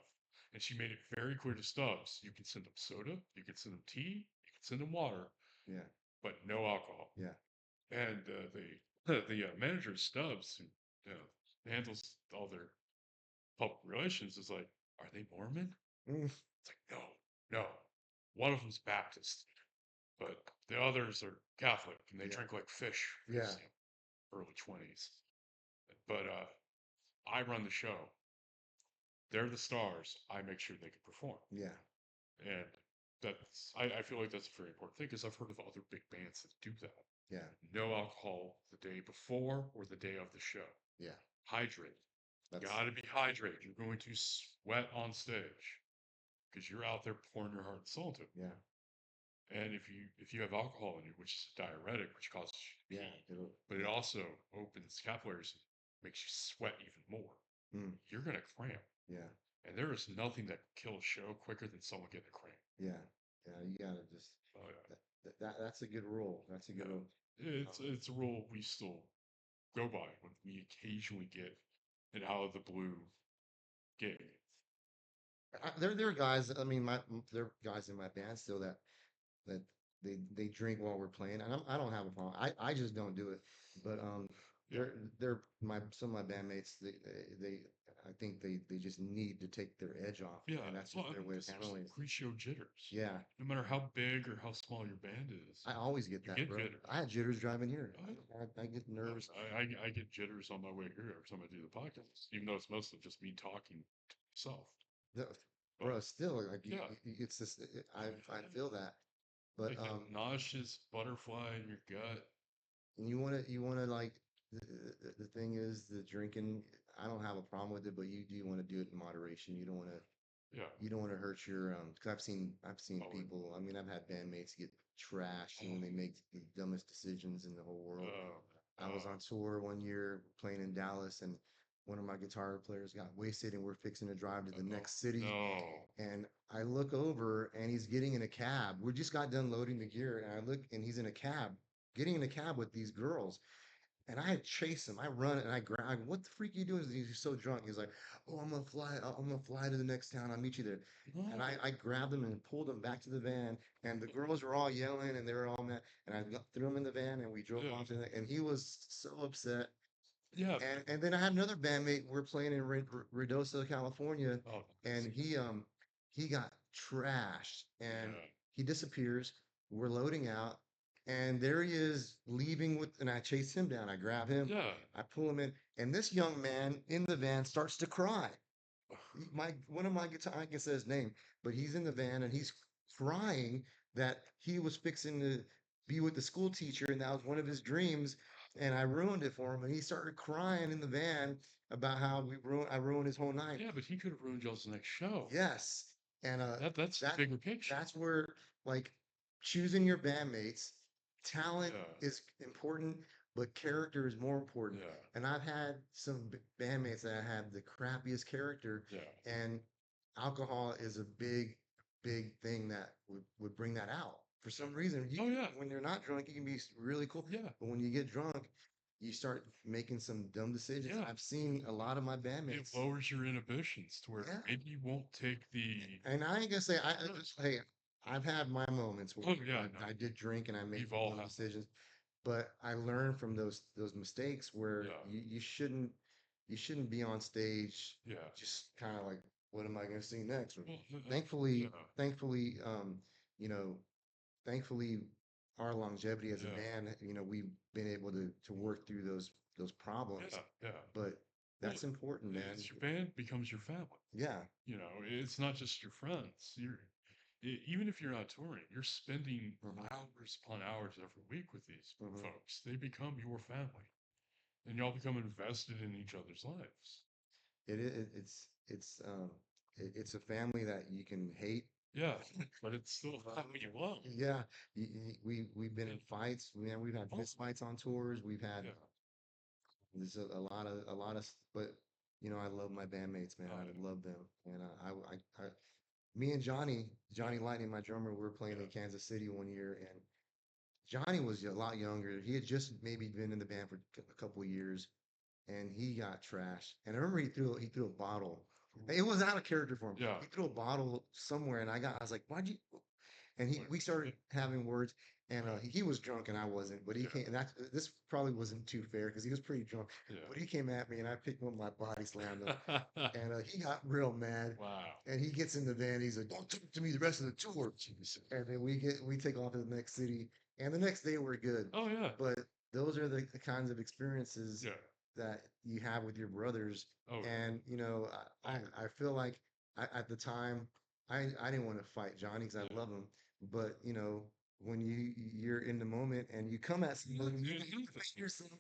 And she made it very clear to Stubbs, you can send them soda, you can send them tea, you can send them water, Yeah. but no alcohol. Yeah. And the manager of Stubbs, who handles all their public relations, is like, are they Mormon? Mm. It's like, no. One of them's Baptist, but the others are Catholic, and they Yeah. drink like fish. Yeah. Early 20s. But I run the show. They're the stars. I make sure they can perform. Yeah. And I feel like that's a very important thing because I've heard of other big bands that do that. Yeah. No alcohol the day before or the day of the show. Yeah. Hydrate. That's Gotta be hydrated. You're going to sweat on stage because you're out there pouring your heart and soul into it. yeah. And if you have alcohol in you, which is a diuretic, which causes you to Yeah. pee, but it also opens capillaries and makes you sweat even more. Mm. You're gonna cramp. Yeah. And there is nothing that can kill a show quicker than someone getting a cramp. Yeah. Yeah. You gotta just Oh yeah. that's a good rule. That's a good Yeah. rule. It's a rule we still go by when we occasionally get an out of the blue gig. There are guys. I mean, there are guys in my band still that they drink while we're playing, and I don't have a problem. I just don't do it. But Yeah. they're my some of my bandmates. They I think they just need to take their edge off, Yeah. and that's Well, just their way of handling it. pre-show jitters. Yeah, No matter how big or how small your band is, I always get you that, get bro. jitters. I had jitters driving here. Oh, I get nervous. I get jitters on my way here every time I do the podcast, even though it's mostly just me talking to myself. The- But Bro, still, like, yeah, it's just, I feel that. But like a nauseous butterfly in your gut. you wanna like the thing is the drinking. I don't have a problem with it, but you do want to do it in moderation. Yeah. You don't want to hurt your because I've seen Oh, people. I mean, I've had bandmates get trashed and when they make the dumbest decisions in the whole world. oh, I was on tour one year playing in Dallas, and one of my guitar players got wasted, and we're fixing to drive to the next city. no. And I look over, and he's getting in a cab. We just got done loading the gear, and I look, and he's in a cab, getting in a cab with these girls. And I chase him. I run and I grab. What the freak are you doing? He's so drunk. He's like, "Oh, I'm gonna fly. I'm gonna fly to the next town. I'll meet you there." And No. I grabbed him and pulled him back to the van. And the girls were all yelling and they were all mad. And threw him in the van and we drove Yeah. off. And he was so upset. Yeah. And then I had another bandmate. We're playing in Ruidoso, California, Oh, and he got trashed and yeah. he disappears. We're loading out, and there he is leaving with, and I chase him down. I grab him, Yeah. I pull him in, and this young man in the van starts to cry. My one of my guitar, I can say his name, but he's in the van and he's crying that he was fixing to be with the school teacher, and that was one of his dreams, and I ruined it for him. And he started crying in the van about how I ruined his whole night. Yeah, but he could have ruined y'all's next show. Yes. And That's the that bigger picture. that's where like choosing your bandmates, talent Yeah. is important, but character is more important. Yeah. And I've had some bandmates that had the crappiest character, Yeah. and alcohol is a big thing that would bring that out. For some reason, Oh yeah. when you're not drunk, you can be really cool. Yeah. But when you get drunk, you start making some dumb decisions. Yeah. I've seen a lot of my It bandmates. lowers your inhibitions to where Yeah. maybe you won't take the. And I ain't gonna say Yes. hey, I've had my moments where Oh yeah. No. I did drink and I made We've all dumb had. decisions, but I learned from those mistakes where Yeah. you shouldn't be on stage Yeah. just kind of like, what am I gonna sing next? Well, Thankfully, yeah. thankfully, you know, thankfully our longevity as a Yeah. band, we've been able to work through those problems. Yeah. Yeah. But Well, that's important, man. it's your band becomes your family. Yeah. It's not just your friends. Even if you're not touring, you're spending Mhm. hours upon hours every week with these Mhm. folks. They become your family, and y'all become invested in each other's lives. It's a family that you can hate. Yeah, but it's still a family you love. Yeah, we've been in fights. We've had fist fights on tours. We've had Yeah. there's a lot of, but I love my bandmates, man. Oh, I yeah. love them, and me and Johnny Lightning, my drummer, we were playing in Yeah. Kansas City one year, and Johnny was a lot younger. He had just maybe been in the band for a couple of years, and he got trashed. And I remember he threw a bottle. It was out of character for him. Yeah. He threw a bottle somewhere, and I was like, "Why'd you?" And Like, we started having words, and he was drunk and I wasn't. But he Yeah. came. And this probably wasn't too fair because he was pretty drunk. Yeah. But he came at me, and I picked him up, my body slammed him, and he got real mad. Wow. And he gets in the van. He's like, "Don't talk to me the rest of the tour." And then we take off to the next city, and the next day we're good. Oh yeah. But those are the kinds of experiences Yeah. that you have with your brothers. Oh yeah. And I feel like at the time I didn't want to fight Johnny because I Yeah. love him, but when you're in the moment and you come at somebody, yourself,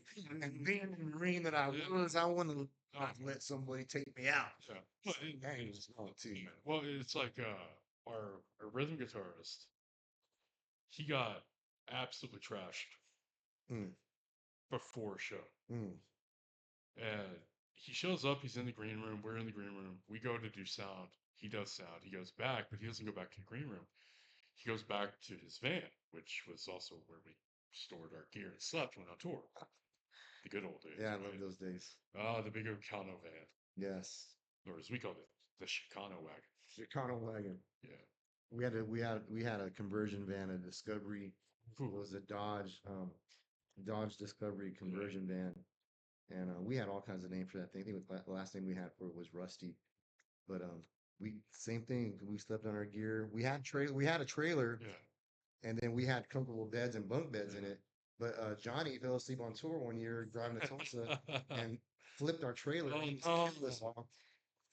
and being the Marine that I was, I want to not let somebody take me out. Yeah. Well, Too. well, it's like our rhythm guitarist. He got absolutely trashed Mm, before a show. mm, And he shows up, he's in the green room, we're in the green room. We go to do sound. He does sound. He goes back, but he doesn't go back to the green room. He goes back to his van, which was also where we stored our gear and slept when on tour. The good old days. yeah, I right? love those days. Ah, the big Ocano van, Yes, or as we called it, the Chicano wagon. Chicano wagon. Yeah. We had a conversion van, a Discovery. It Ooh, was a Dodge Discovery conversion van, and we had all kinds of names for that thing. I think the last name we had for it was Rusty. But we same thing. We slept on our gear. We had a trailer, yeah. and then we had comfortable beds and bunk beds in Yeah. it. But Johnny fell asleep on tour one year driving to Tulsa and flipped our trailer. Oh, He was no. careless,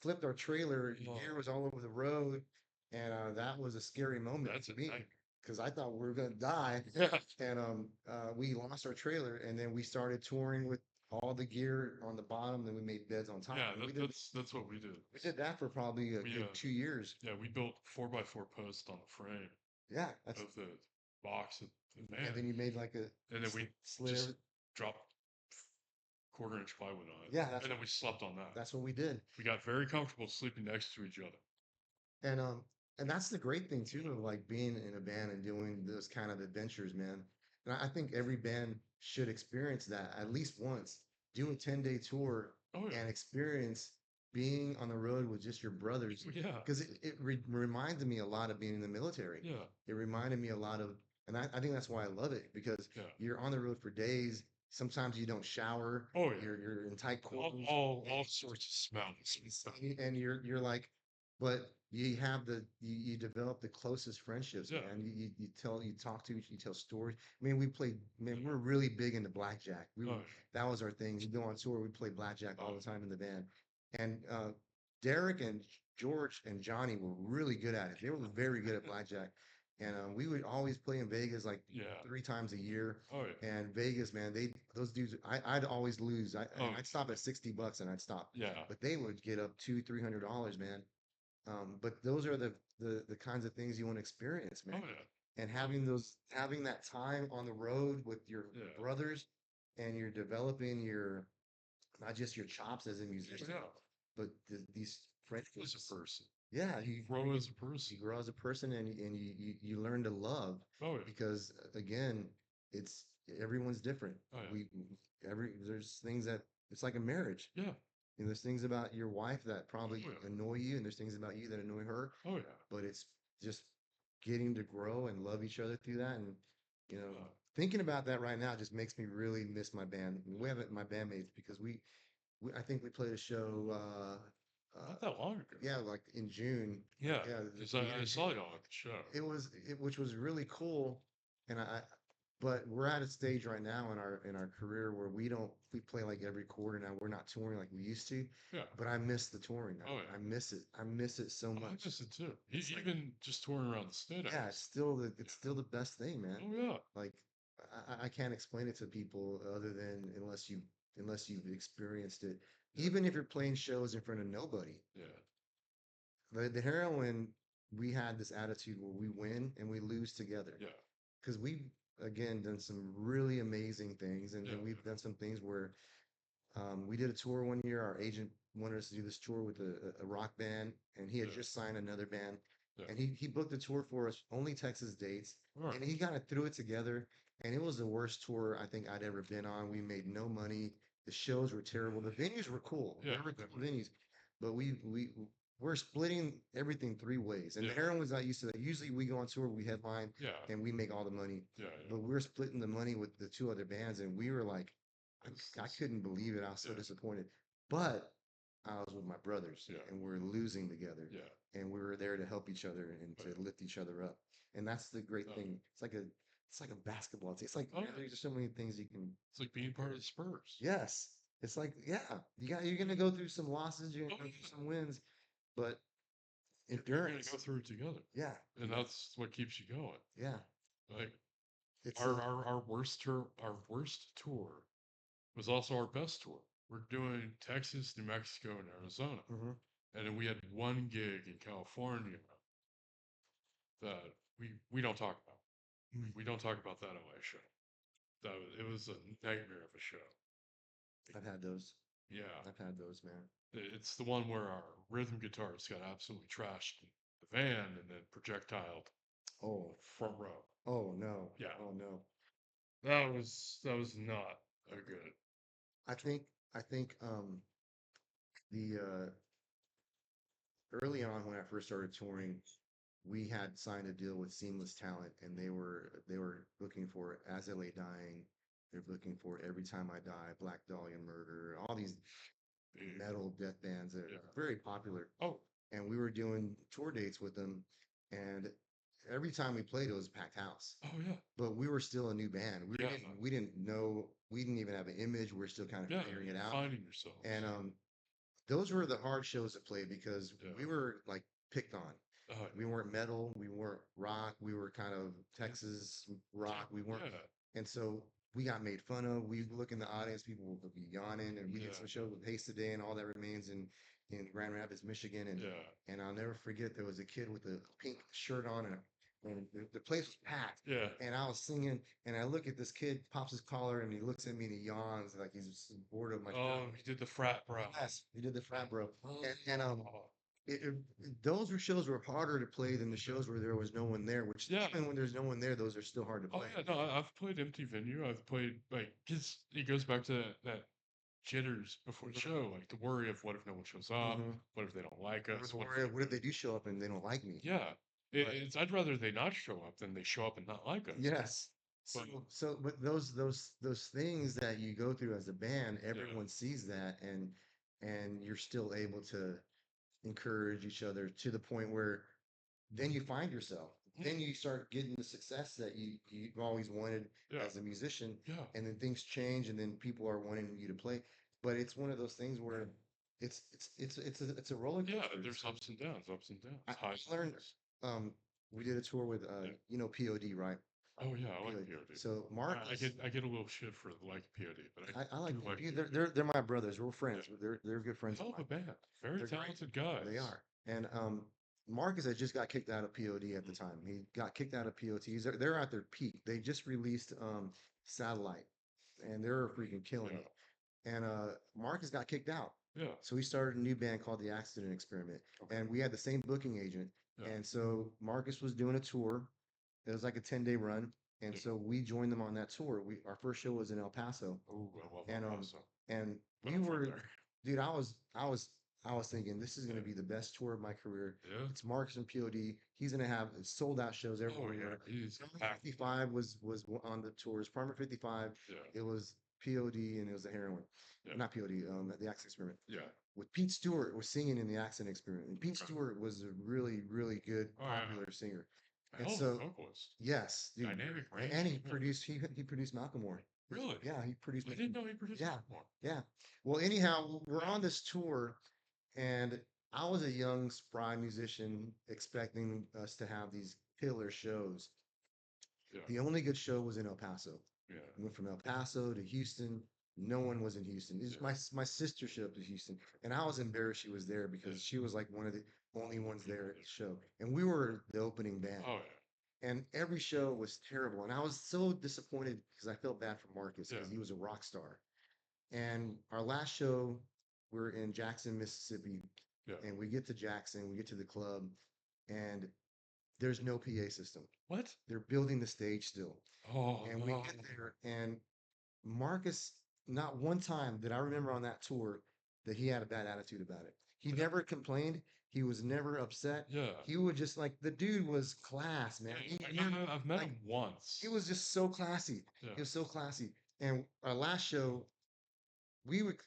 flipped our trailer. Oh. Gear was all over the road, and that was a scary moment That's for a me nightmare. because I thought we were gonna die. Yeah. And we lost our trailer, and then we started touring with all the gear on the bottom, then we made beds on top. Yeah, And that's what we did. we did that for probably a We good 2 years. yeah, we built 4x4 posts on the frame Yeah, that's of the box, and and then man, you made like a and then we slit just every, dropped quarter-inch plywood on it, yeah, and then we slept on that. that's what we did. We got very comfortable sleeping next to each other. And that's the great thing too of like being in a band and doing those kind of adventures, man. And I think every band should experience that at least once. Do a 10-day tour Oh yeah, and experience being on the road with just your brothers. yeah, Because it reminded me a lot of being in the military. yeah, It reminded me a lot of, and I think that's why I love it because yeah. you're on the road for days. Sometimes you don't shower. Oh yeah. You're in tight quarters. All sorts of smells. And you're like, but you have you develop the closest friendships, Yeah. man. You talk to each, you tell stories. I mean, we played, man, we're really big into blackjack. Oh, That was our thing. We go on tour, we play blackjack all Oh. the time in the band. And Derek and George and Johnny were really good at it. They were very good at blackjack. And we would always play in Vegas like yeah. 3 times a year. Oh yeah. And Vegas, man, those dudes, I'd always lose. Oh. I'd stop at $60 and I'd stop. Yeah. But they would get up $200-300, man. But those are the kinds of things you want to experience, Oh man. yeah. And having that time on the road with your Yeah. brothers, and you're developing your not just your chops as a musician, Yeah. but these As friendships. a person. Yeah, You grow as a you person. grow as a person, and you learn to love Oh yeah. because again, it's everyone's different. Oh yeah. There's things that it's like a marriage. Yeah. And there's things about your wife that probably Oh, yeah. annoy you, and there's things about you that annoy her. Oh yeah. But it's just getting to grow and love each other through that. And Uh, thinking about that right now just makes me really miss my band. We haven't my bandmates because I think we played a show. Not that long ago. Yeah, like in June. Yeah. Yeah, Because I saw y'all at the show. which was really cool. And but we're at a stage right now in our career where we play like every quarter now. We're not touring like we used to. Yeah. But I miss the touring now. Oh, yeah. I miss it. I miss it so I much. miss it too. It's like- Even just touring around the state. Yeah, it's still the best thing, man. Oh yeah. Like I can't explain it to people other than unless you've experienced it. Yeah. Even if you're playing shows in front of nobody. Yeah. The heroine, we had this attitude where we win and we lose together. Yeah. Because we've again done some really amazing things, and Yeah. we've done some things where we did a tour one year. Our agent wanted us to do this tour with a rock band, and he had Yeah. just signed another band. Yeah. And he booked a tour for us, only Texas dates, All right. and he kind of threw it together. And it was the worst tour I think I'd ever been on. We made no money. The shows were terrible. The venues were cool. Yeah, They were cool definitely. venues, but we're splitting everything 3 ways. And the Yeah. heroine was not used to that. Usually we go on tour, we headline, Yeah. and we make all the money. Yeah. But we're splitting the money with the two other bands, and we were like, I couldn't believe it. I was so Yeah. disappointed. But I was with my brothers, Yeah. and we're losing together, Yeah. and we were there to help each other and to Right. lift each other up. And that's the great Oh. thing. It's like a basketball team. It's like Oh, man, yeah. there's just so many things you can. It's like being part of the Spurs. Yes, it's like you're gonna go through some losses, you're gonna Oh, go through yeah. some wins, but You're gonna endurance. go through it together, Yeah, and that's what keeps you going. yeah. Like It's our worst tour was also our best tour. We're doing Texas, New Mexico, and Arizona, mhm. and then we had one gig in California that we don't talk about. Mm. We don't talk about that LA show. It was a nightmare of a show. I've had those. Yeah. I've had those, man. It's the one where our rhythm guitarist got absolutely trashed in the van and then projectiled Oh, front row. oh no. Yeah. Oh no. That was not a good. I think the early on when I first started touring, we had signed a deal with Seamless Talent, and they were looking for As I Lay Dying. They're looking for Every Time I Die, Black Dahlia Murder, all these big- metal death bands that Yeah. are very popular. Oh, And we were doing tour dates with them, and every time we played, it was a packed house. oh yeah, But we were still a new band. Yeah. We didn't know, we didn't even have an image. We're still kind of yeah. figuring it out. Finding yourself. And those were the hard shows to play because Yeah. we were like picked on. Oh, We weren't metal, we weren't rock, we were kind of Texas rock. We weren't, yeah, and so we got made fun of. We look in the audience, people would be yawning, and we did yeah, some shows with Haste Today and All That Remains in Grand Rapids, Michigan, yeah, and I'll never forget there was a kid with a pink shirt on and the place was packed. yeah. And I was singing, and I look at this kid, pops his collar, and he looks at me and he yawns like he's just bored of my show. Oh, he did the frat, bro. Yes, he did the frat bro. And Oh, those were shows were harder to play than the shows where there was no one there. Which yeah. even when there's no one there, those are still hard to Oh play. yeah, no, I've played empty venue. I've played like, cause it goes back to that jitters before the Mhm, show, like the worry of what if no one shows up, mhm. what if they don't like Or us, the what if worry of what if they do show up and they don't like me? yeah, But it's I'd rather they not show up than they show up and not like us. yes. So But but those things that you go through as a band, yeah, everyone sees that and you're still able to encourage each other to the point where then you find yourself. mm, Then you start getting the success that you've always wanted yeah, as a musician, yeah, and then things change, and then people are wanting you to play. But it's one of those things where it's a roller yeah. coaster. There's ups and downs, highs I and learned. lows. Um, we did a tour with Yeah. POD, right? Oh yeah, I like POD. POD. So I Marcus, get a little shit for like POD, but I I do like like POD. POD. They're my brothers. We're Yeah, friends. They're good friends of hell of a mine. band, very They're great. talented They guys. are. And Marcus had just got kicked out of POD at the Mm, time. He got kicked out of POTs. They're at their peak. They just released Satellite, and they're freaking killing yeah, it. And Marcus got kicked out. yeah, So we started a new band called The Accident Experiment. okay, And we had the same booking agent. yeah, And so Marcus was doing a tour. It was like a 10-day run. And yeah. so we joined them on that tour. Our first show was in El Paso. Oh, I love El And Paso, and but we I'm from were, there. dude, I was thinking this is Yeah, gonna be the best tour of my career. yeah. It's Marcus and POD. He's gonna have sold out shows Oh yeah, everywhere. he's Primary packed. 55 was on the tours. Primary 55, Yeah, it was POD and it was the heroin. yeah, Not POD, the Accident Experiment. yeah. With Pete Stewart was singing in the Accident Experiment. And Pete Okay. Stewart was a really, really good Oh yeah, popular singer. a And hell of a so vocalist, yes, dude. dynamic And range he as well. produced he produced Malcolm Moore. Really? Yeah, he produced I Malcolm. didn't know he produced Yeah, more. yeah. Well, anyhow, we're on this tour, and I was a young, spry musician expecting us to have these killer shows. Yeah, The only good show was in El Paso. yeah, We went from El Paso to Houston. No one was in Houston. This yeah, is my sister showed up to Houston, and I was embarrassed she was there yeah. because she was like one of the only ones there People at the there. show, and we were the opening band. Oh And every show was terrible, and I was so disappointed because I felt bad for Marcus yeah, because he was a rock star. And our last show, we're in Jackson, Mississippi, yeah, and we get to Jackson, we get to the club, and there's no PA system. yeah. What? They're building the stage still. Oh And we no. get there, and Marcus, not one time did I remember on that tour that he had a bad attitude about it. He never complained. He was never upset. Yeah, He would just like the dude was class, man. He never I've met like him once. he was just so classy. Yeah, He was so classy. And our last show, we would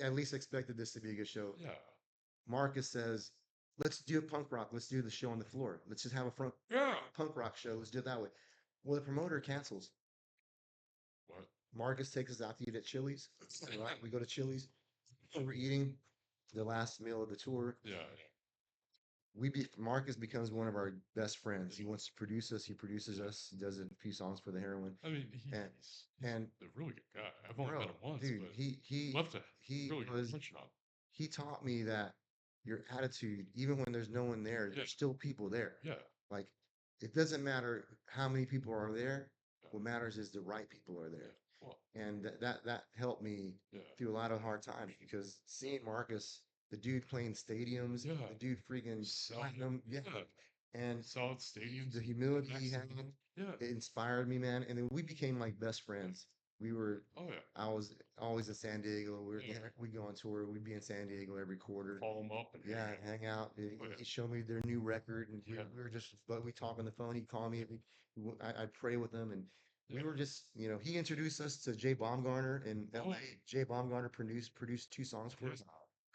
at least expected this to be a good show. yeah, Marcus says, "Let's do a punk rock. Let's do the show on the floor. Let's just have a front yeah. punk rock show. Let's do it that way." Well, the promoter cancels. What? Marcus takes us out to eat at Chili's. Right? We go to Chili's. And we're eating the last meal of the tour. Yeah, Marcus becomes one of our best friends. He yeah, wants to produce us. He produces yeah. us. He does a few songs for the heroin. I mean, And he's and a really good guy. I've only met bro, him once, dude, but he love to he really was mention on. he taught me that your attitude, even when there's no one there, Yeah, there's still people there. yeah, Like it doesn't matter how many people are there. yeah, What matters is the right people are yeah. there. Well, And that helped me yeah, through a lot of hard times because seeing Marcus, the dude playing stadiums, yeah. the dude freaking Solid, platinum, yeah, yeah. and Solid stadiums. the humility he had, Excellent. Yeah. it inspired me, man. And then we became like best Yeah. friends. We were, Oh yeah. I was always in San Diego. Yeah. We go on tour. We'd be in San Diego every quarter. Call them up and Yeah, hang out. Oh He yeah. showed me their new record, and Yeah. we were just, but we talk on the phone. He'd call me. I'd pray with him, and we Yeah. were just, he introduced us to Jay Baumgartner in Oh, LA. Jay Baumgartner produced two songs for yeah. us,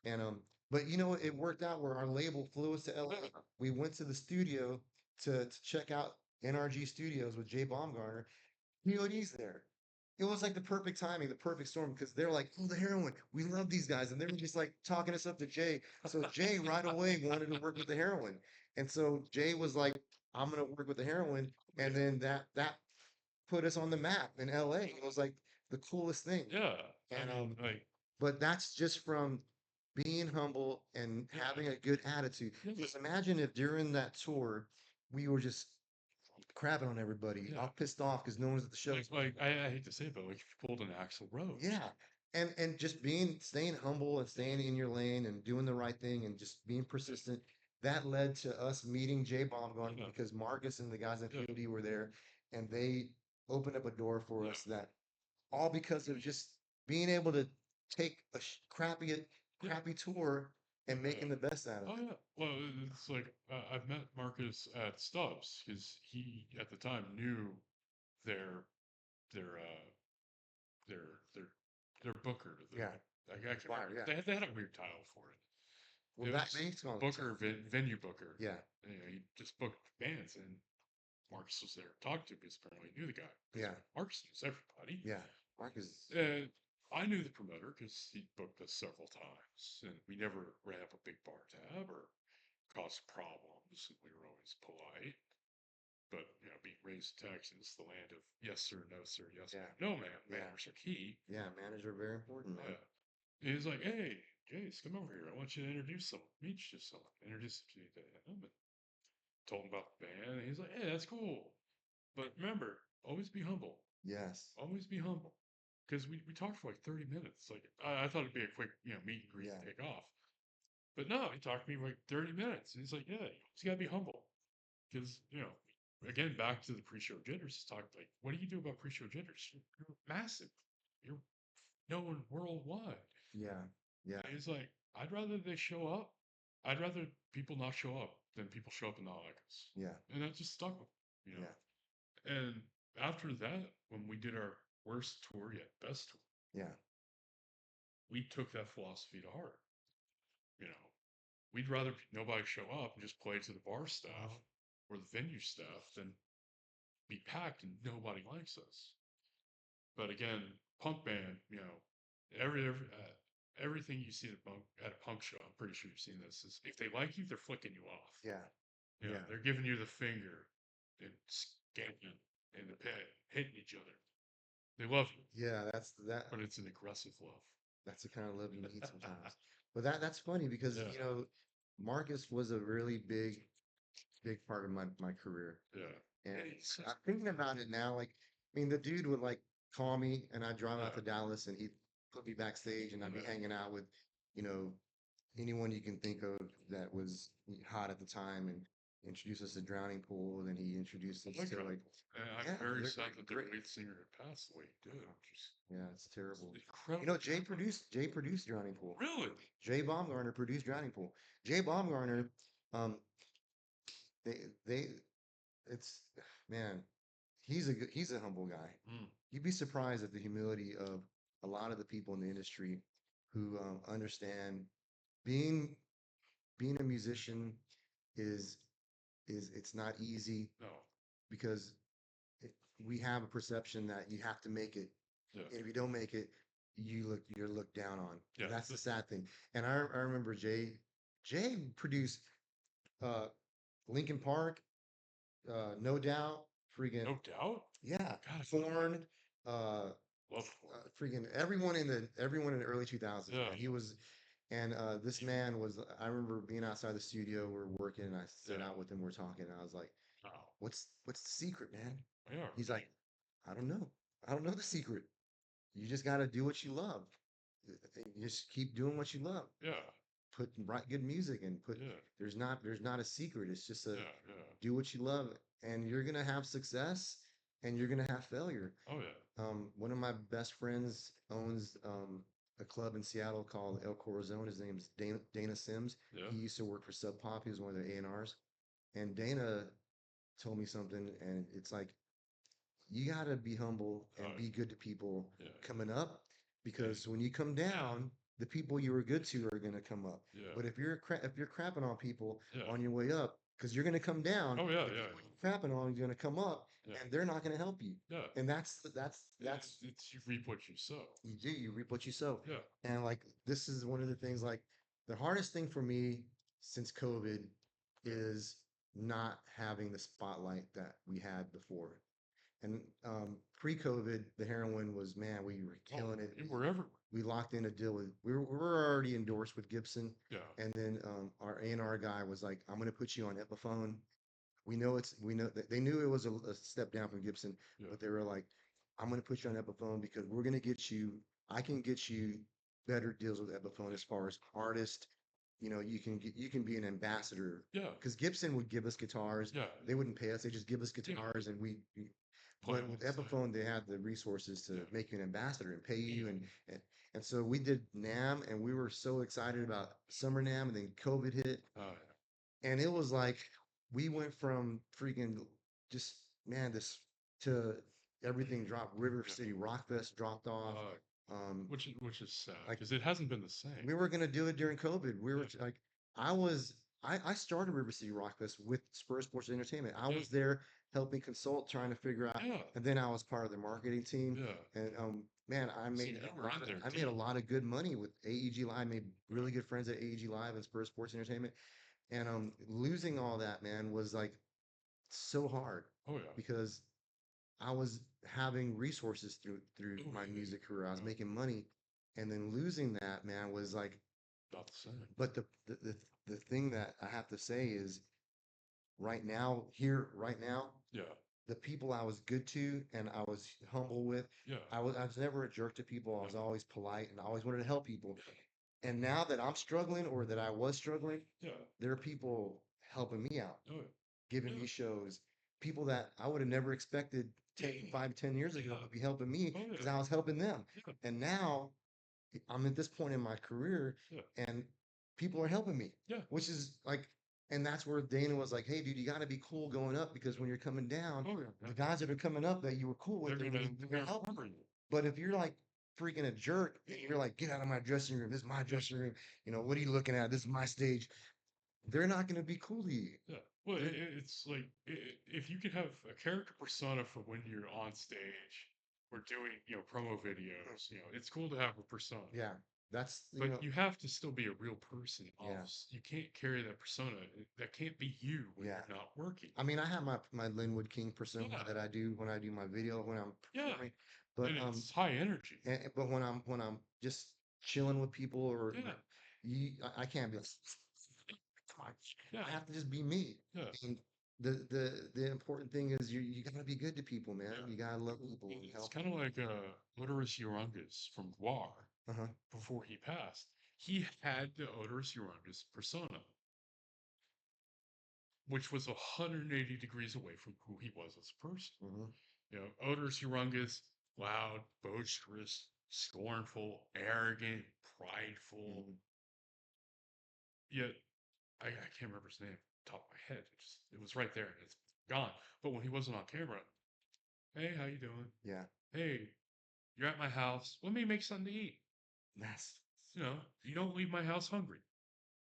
and but it worked out where our label flew us to LA. Yeah. We went to the studio to check out NRG Studios with Jay Baumgartner. POD's there. it was like the perfect timing, the perfect storm, because they're like, oh, the heroin, we love these guys. And they were just like talking us up to Jay. So Jay right away wanted to work with the heroin. And so Jay was like, I'm gonna work with the heroin. And then that put us on the map in LA. It was like the coolest thing. Yeah. I And mean, like, but that's just from being humble and yeah, having a good attitude. yeah, Just imagine if during that tour we were just crapping on everybody, yeah. all pissed off because no one's at the show. I hate to say it, but like, you pulled an Axl Rose. Yeah. And just staying humble and staying in your lane and doing the right thing and just being persistent. That led to us meeting Jay Baumgartner Yeah, because Marcus and the guys in yeah, POD were there and they opened up a door for yeah. us that all because of just being able to take a Yeah. crappy tour and Yeah. making the best out of Oh it. yeah. Well, it's like I've met Marcus at Stubbs because he at the time knew their their uh their their their booker. Yeah, I can't fire, remember. yeah. They had a weird title for it. Well, It that was they used to call it, Booker venue booker. yeah, You know, he just booked bands, and Marcus was there to talk to because apparently he knew the guy. 'Cause yeah, Marcus knows everybody. yeah. Marcus, And I knew the promoter because he booked us several times, and we never ran up a big bar tab or caused problems. And we were always polite. But you know, being raised in Texas, the land of yes sir, no sir, yes yeah, ma'am, no ma'am, yeah, manners are key. yeah. Manager very important, man. Yeah. He was like, "Hey, Jace, come over here. I want you to introduce someone, meet you to someone, introduce you to him." And told him about the band, and he's like, "Hey, that's cool. But remember, always be humble. Yes, Always be humble." Because we talked for like 30 minutes. Like I thought it'd be a quick, meet and greet yeah, and take off. But no, he talked to me for like 30 minutes. And he's like, "Yeah, you just gotta be humble." Because, again, back to the pre-show jitters, talk like, what do you do about pre-show jitters? You're massive. You're known worldwide. yeah, yeah, And he's like, I'd rather they show up. I'd rather people not show up than people show up and not like us. yeah, And that just stuck with me, yeah, And after that, when we did our worst tour yet best tour, yeah, we took that philosophy to heart. You know, we'd rather nobody show up and just play to the bar staff or the venue staff than be packed and nobody likes us. But again, punk band, everything you see at a punk show, I'm pretty sure you've seen this, is if they like you, they're flicking you off. yeah, yeah, They're giving you the finger and skanking in the pit, hitting each other. They love you, yeah. but it's an aggressive love. That's the kind of love you need sometimes. But that's funny because Yeah, Marcus was a really big part of my career. yeah. And And he's I'm thinking about it now, like, I mean, the dude would like call me and I'd drive out yeah, to Dallas and he'd put me backstage and I'd be yeah. hanging out with, you know, anyone you can think of that was hot at the time and introduced us to Drowning Pool. And he introduced us I like to Drowning like, Pool. And I'm yeah, very they're sad that their great. lead singer had passed away, dude. Just Yeah, it's terrible. incredible. Jay produced Drowning Pool. Really? Jay Baumgartner produced Drowning Pool. Jay Baumgartner, um, they it's man, he's a humble guy. Mm, You'd be surprised at the humility of a lot of the people in the industry who understand being being a musician is it's not easy no. because it, we have a perception that you have to make it, Yeah. and if you don't make it, you're looked down on. Yeah. That's the sad thing. And I remember Jay produced uh Lincoln Park, No Doubt, freaking No doubt. yeah, God, I Thorn, uh, love freaking everyone in the early 2000s, Yeah. man. He was, and this man was. I remember being outside the studio, we're working, and I sat Yeah. out with him, we're talking, and I was like, Oh, what's the secret, man?" yeah. He's like, "I don't know. I don't know the secret. You just got to do what you love. You just keep doing what you love. Yeah. Put right good music and put. Yeah. There's not a secret. It's just a Yeah. Yeah. do what you love, and you're gonna have success, and you're gonna have failure." Oh yeah. One of my best friends owns a club in Seattle called El Corazon. His name's Dana Sims. Yeah. He used to work for Sub Pop. He was one of their A&Rs. And Dana told me something, and it's like, you got to be humble and be good to people Yeah. coming up, because when you come down, the people you were good to are going to come up. Yeah. But if you're crapping on people Yeah. on your way up, because you're going to come down, Oh yeah. the Yeah. people you're crapping on are going to come up, Yeah. and they're not going to help you. Yeah. And that's It's you reap what you sow. you reap what you sow. Yeah. And like this is one of the things, like the hardest thing for me since COVID is not having the spotlight that we had before. And pre-COVID, the heroin was, man, we were Oh, killing it. you were everywhere. We locked in a deal with, we were already endorsed with Gibson. Yeah. And then our A&R guy was like, I'm going to put you on Epiphone. We know that they knew it was a step down from Gibson, Yeah. but they were like, I'm going to put you on Epiphone because we're going to get you, I can get you better deals with Epiphone as far as artist. You know, you can be an ambassador. Yeah. Because Gibson would give us guitars. Yeah. They wouldn't pay us. They just give us Yeah. guitars and Play but with on site. Epiphone, they had the resources to Yeah. make you an ambassador and pay you. Yeah. And so we did NAM, and we were so excited about Summer NAM, and then COVID hit. Oh, And it was like we went from freaking just, man, this to everything dropped. River Yeah. City Rock Fest dropped off. Which is sad Like because it hasn't been the same. we were gonna do it during COVID. We were Yeah. like, I started River City Rock Fest with Spur Sports Entertainment. I Yeah. was there helping consult, trying to figure out, Yeah. and then I was part of the marketing team. Yeah. And man, So you were in there I made a deep. lot of good money with AEG Live. I made really good friends at AEG Live and Spur Sports Entertainment. And losing all that, man, was like so hard Oh yeah. because I was having resources through Oh, my yeah. music career. I was Yeah. making money, and then losing that, man, was like. Not the same. But the thing that I have to say is, right now, Yeah. the people I was good to and I was humble with, Yeah. I was never a jerk to people. I was Yeah. always polite and I always wanted to help people. Yeah. And now that I'm struggling or that I was struggling, Yeah. there are people helping me out, Oh giving yeah. me shows, people that I would have never expected 10, Yeah. 5, 10 years ago Yeah. to be helping me Oh because yeah. I was helping them. Yeah. And now I'm at this point in my career Yeah. and people are helping me, Yeah. which is like, and that's where Dana was like, hey, dude, you got to be cool going up because when you're coming down, Oh yeah. the Yeah. guys that are coming up that you were cool with, They're they're gonna going to help you. remember you. But if you're like freaking a jerk, and you're like, get out of my dressing room. This is my dressing room. You know, what are you looking at? This is my stage. They're not going to be cool to you. Yeah. Well, They're- it's like if you could have a character persona for when you're on stage or doing, promo videos, it's cool to have a persona. Yeah. That's, But you have to still be a real person. Yeah. You can't carry that persona. That can't be you when Yeah. you're not working. I mean, I have my Lynnwood King persona Yeah. that I do when I do my video, when I'm Yeah. performing. But And it's high energy. but when I'm just chilling with people or Yeah. I can't be like, come on. Yeah. I have to just be me. Yeah. And the important thing is you gotta be good to people, man. Yeah. You gotta love people and It's help. kind of like Odorous Urungus from Guar Uh-huh. before he passed. He had the Odorous Urungus persona, which was 180 degrees away from who he was as a person. Mm-hmm. Odorous Urungus, loud, boisterous, scornful, arrogant, prideful. Mm-hmm. Yet, I can't remember his name off the top of my head. It was right there and it's gone. But when he wasn't on camera, hey, how you doing? Yeah. Hey, you're at my house. Let me make something to eat. That's You don't leave my house hungry.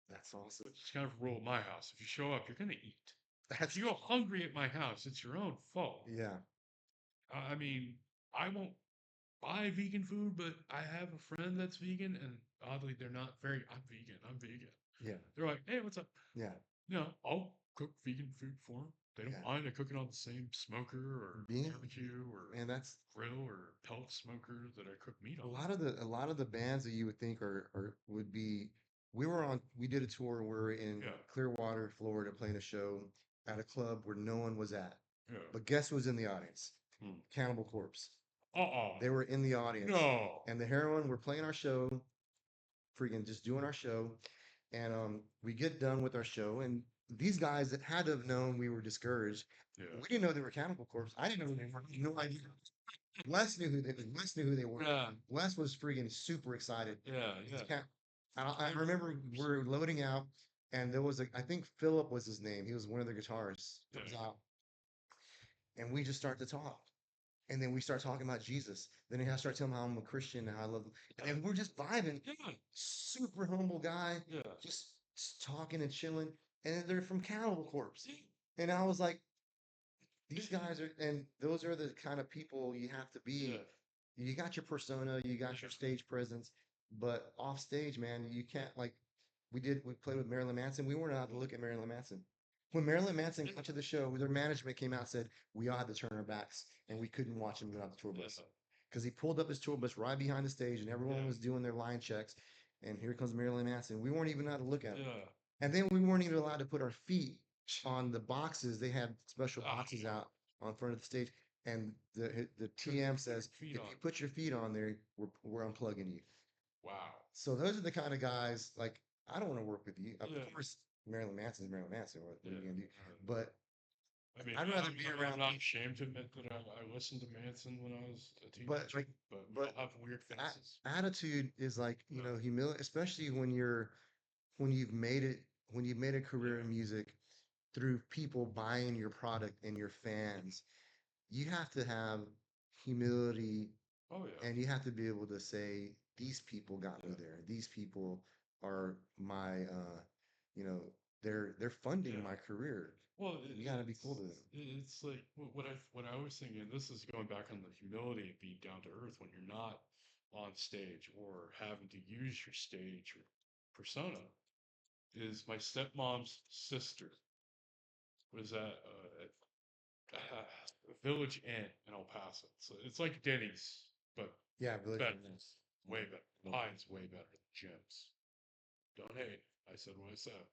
that's awesome. It's kind of a rule at my house. If you show up, you're gonna eat. If That's you go hungry at my house, it's your own fault. yeah. I mean, I won't buy vegan food, but I have a friend that's vegan, and oddly, they're not very. I'm vegan. I'm vegan. Yeah. They're like, hey, what's up? Yeah. I'll cook vegan food for them. They don't Yeah. mind. I cook it on the same smoker or Yeah. barbecue or Man, that's grill or pellet smoker that I cook meat a on. lot of the bands that you would think would be. We did a tour. We're in Yeah. Clearwater, Florida, playing a show at a club where no one was at. Yeah. But guess who was in the audience? Hmm. Cannibal Corpse. Uh-oh. They were in the audience. No. And the Heroine were playing our show, freaking just doing our show. And we get done with our show, and these guys that had to have known we were discouraged. Yeah. We didn't know they were Cannibal Corpse. I didn't know who they were. No idea. Wes knew who they were. Yeah. Wes was freaking super excited. Yeah. Yeah. I remember we're loading out, and there was I think Philip was his name. He was one of the guitarists. Comes Yeah. out, and we just start to talk. And then we start talking about Jesus. Then I start telling him how I'm a Christian and how I love him. And we're just vibing. Yeah. Super humble guy. Yeah. Just talking and chilling. And then they're from Cannibal Corpse. And I was like, these guys are, and those are the kind of people you have to be. Yeah. You got your persona, you got Yeah. your stage presence, but off stage, man, you can't like we played with Marilyn Manson. We weren't allowed to look at Marilyn Manson. When Marilyn Manson got to the show, their management came out and said we all had to turn our backs and we couldn't watch him get off the tour bus. Yeah. Because he pulled up his tour bus right behind the stage and everyone Yeah. was doing their line checks. And here comes Marilyn Manson. We weren't even allowed to look at him. Yeah. And then we weren't even allowed to put our feet on the boxes. They had special Ah, boxes out on front of the stage. And the couldn't TM put your says, feet if on. you put your feet on there, we're unplugging you. Wow. So those are the kind of guys like I don't want to work with you. Of Yeah. course, Marilyn Manson's Marilyn Manson. What are Yeah. you gonna do? But I mean, I'd rather be I'm around not people. ashamed to admit that I listened to Manson when I was a But teenager, like, but we but all have weird faces. attitude is like Yeah. humility, especially when you've made it when you've made a career Yeah. in music through people buying your product and your fans. You have to have humility Oh yeah. and you have to be able to say these people got me Yeah. there. These people are my you know they're funding Yeah. my career. Well, You got to be cool to them. it's like what I was thinking. This is going back on the humility and being down to earth when you're not on stage or having to use your stage or persona. Is my stepmom's sister was at Village Inn in El Paso. So it's like Denny's, but Yeah, Village better, Fitness. way better. Mine's way better than Jim's. Don't hate. I said what I said.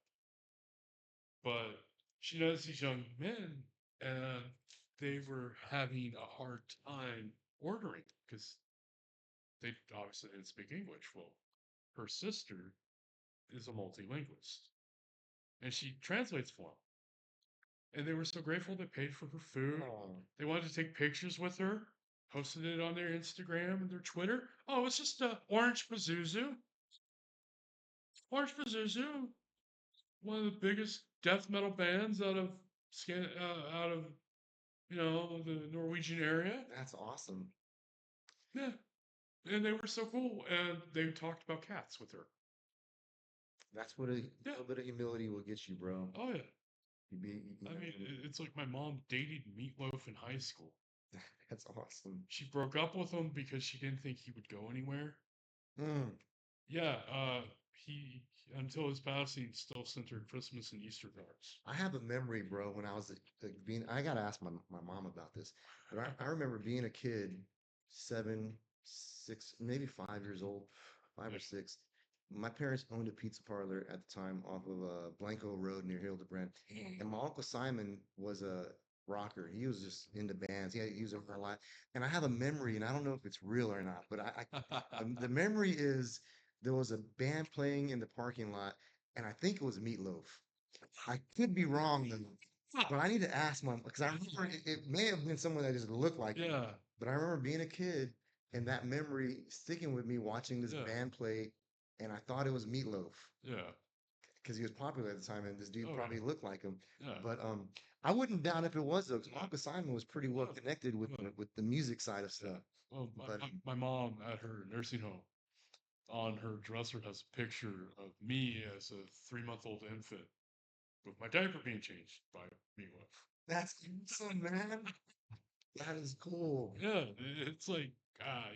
But she knows these young men, and they were having a hard time ordering because they obviously didn't speak English. Well, her sister is a multilingualist, and she translates for them. And they were so grateful they paid for her food. Oh, They wanted to take pictures with her, posted it on their Instagram and their Twitter. Oh, it's just Orange Pazuzu. Orange Pazuzu, one of the biggest death metal bands out of the Norwegian area. that's awesome. Yeah, and they were so cool, and they talked about cats with her. That's what a Yeah. little bit of humility will get you, bro. Oh yeah. You be, I mean, it's like my mom dated Meatloaf in high school. that's awesome. She broke up with him because she didn't think he would go anywhere. Mm. Yeah, he until his passing still sent her Christmas and Easter cards. I have a memory, bro, when I was being, I got to ask my mom about this, but I remember being a kid, 7, 6, maybe 5 years old, five Yeah. or six. My parents owned a pizza parlor at the time off of Blanco Road near Hildebrand. And my Uncle Simon was a rocker. He was just into bands. He was over a lot. And I have a memory, and I don't know if it's real or not, but the memory is there was a band playing in the parking lot, and I think it was Meatloaf. I could be wrong, though, but I need to ask my because I remember it may have been someone that just looked like him, Yeah, but I remember being a kid and that memory sticking with me watching this yeah, band play, and I thought it was Meatloaf yeah. because he was popular at the time, and this dude Oh probably looked like him. yeah, But I wouldn't doubt if it was though, because yeah. Uncle Simon was pretty well Yeah, connected yeah, with the music side of yeah. stuff. Well, But my mom at her nursing home on her dresser has a picture of me as a 3-month-old infant with my diaper being changed by Meatloaf. that's awesome, man. That is cool. Yeah, it's like,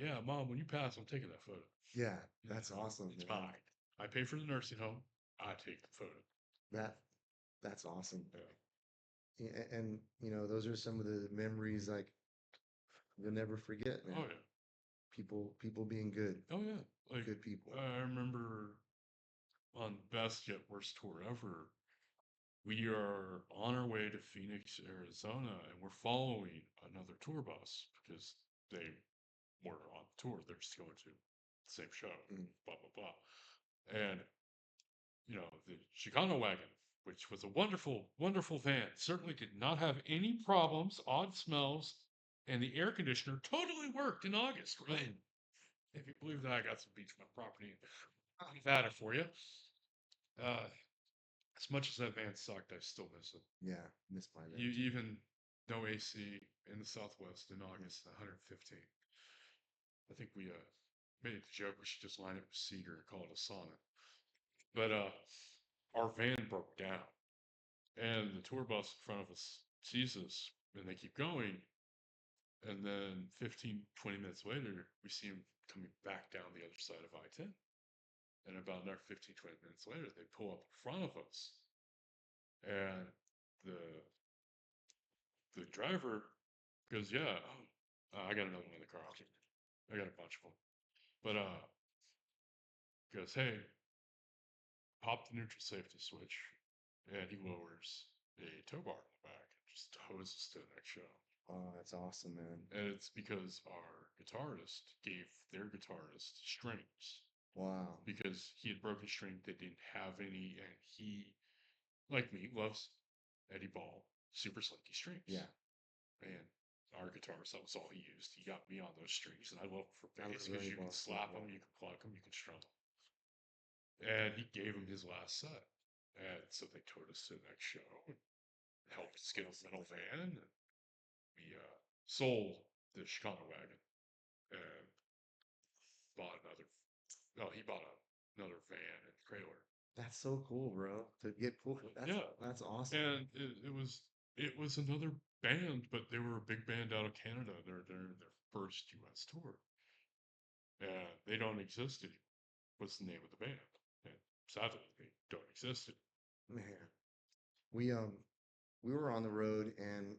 yeah, mom, when you pass, I'm taking that photo. Yeah, Yeah, that's awesome, it's man. mine. I pay for the nursing home. I take the photo. That that's awesome. Yeah. And those are some of the memories like you'll never forget, man. Oh yeah. People being good, Oh yeah. Like good people. I remember on best yet worst tour ever. We are on our way to Phoenix, Arizona, and we're following another tour bus because they were on tour. They're just going to the same show, Mm. blah blah blah. And the Chicano wagon, which was a wonderful, wonderful van, certainly did not have any problems, odd smells, and the air conditioner totally worked in August. Right? If you believe that, I got some beachfront property in Nevada for you. Uh, as much as that van sucked, I still miss it. Yeah, miss my You van. even no AC in the Southwest in August, 115. I think we made the joke we should just line it with cedar and call it a sauna. But our van broke down, and the tour bus in front of us sees us. And they keep going. And then 15, 20 minutes later, we see them coming back down the other side of I-10. And about another 15, 20 minutes later, they pull up in front of us. And the the driver goes, yeah, I got another one in the car. I got a bunch of them. But goes, hey, pop the neutral safety switch. And he lowers a tow bar in the back and just tows us to the next show. Oh, that's awesome, man. And it's because our guitarist gave their guitarist strings. Wow. Because he had broken string, they didn't have any, and he, like me, loves Eddie Ball, super slinky strings. Yeah. And our guitarist, that was all he used. He got me on those strings, and I love them for That bass was because very you can well said, slap them, yeah. you can pluck them, you can strum them. And he gave him his last set. And so they towed us to the next show and helped us get a rental van. And we sold the Chicano wagon and bought another. Well, he bought another van and trailer. That's so cool, bro. To get cool. Yeah, That's awesome. and it was another band, but they were a big band out of Canada. Their first U.S. tour, and they don't exist anymore. What's the name of the band? And sadly, they don't exist anymore. Man. We were on the road and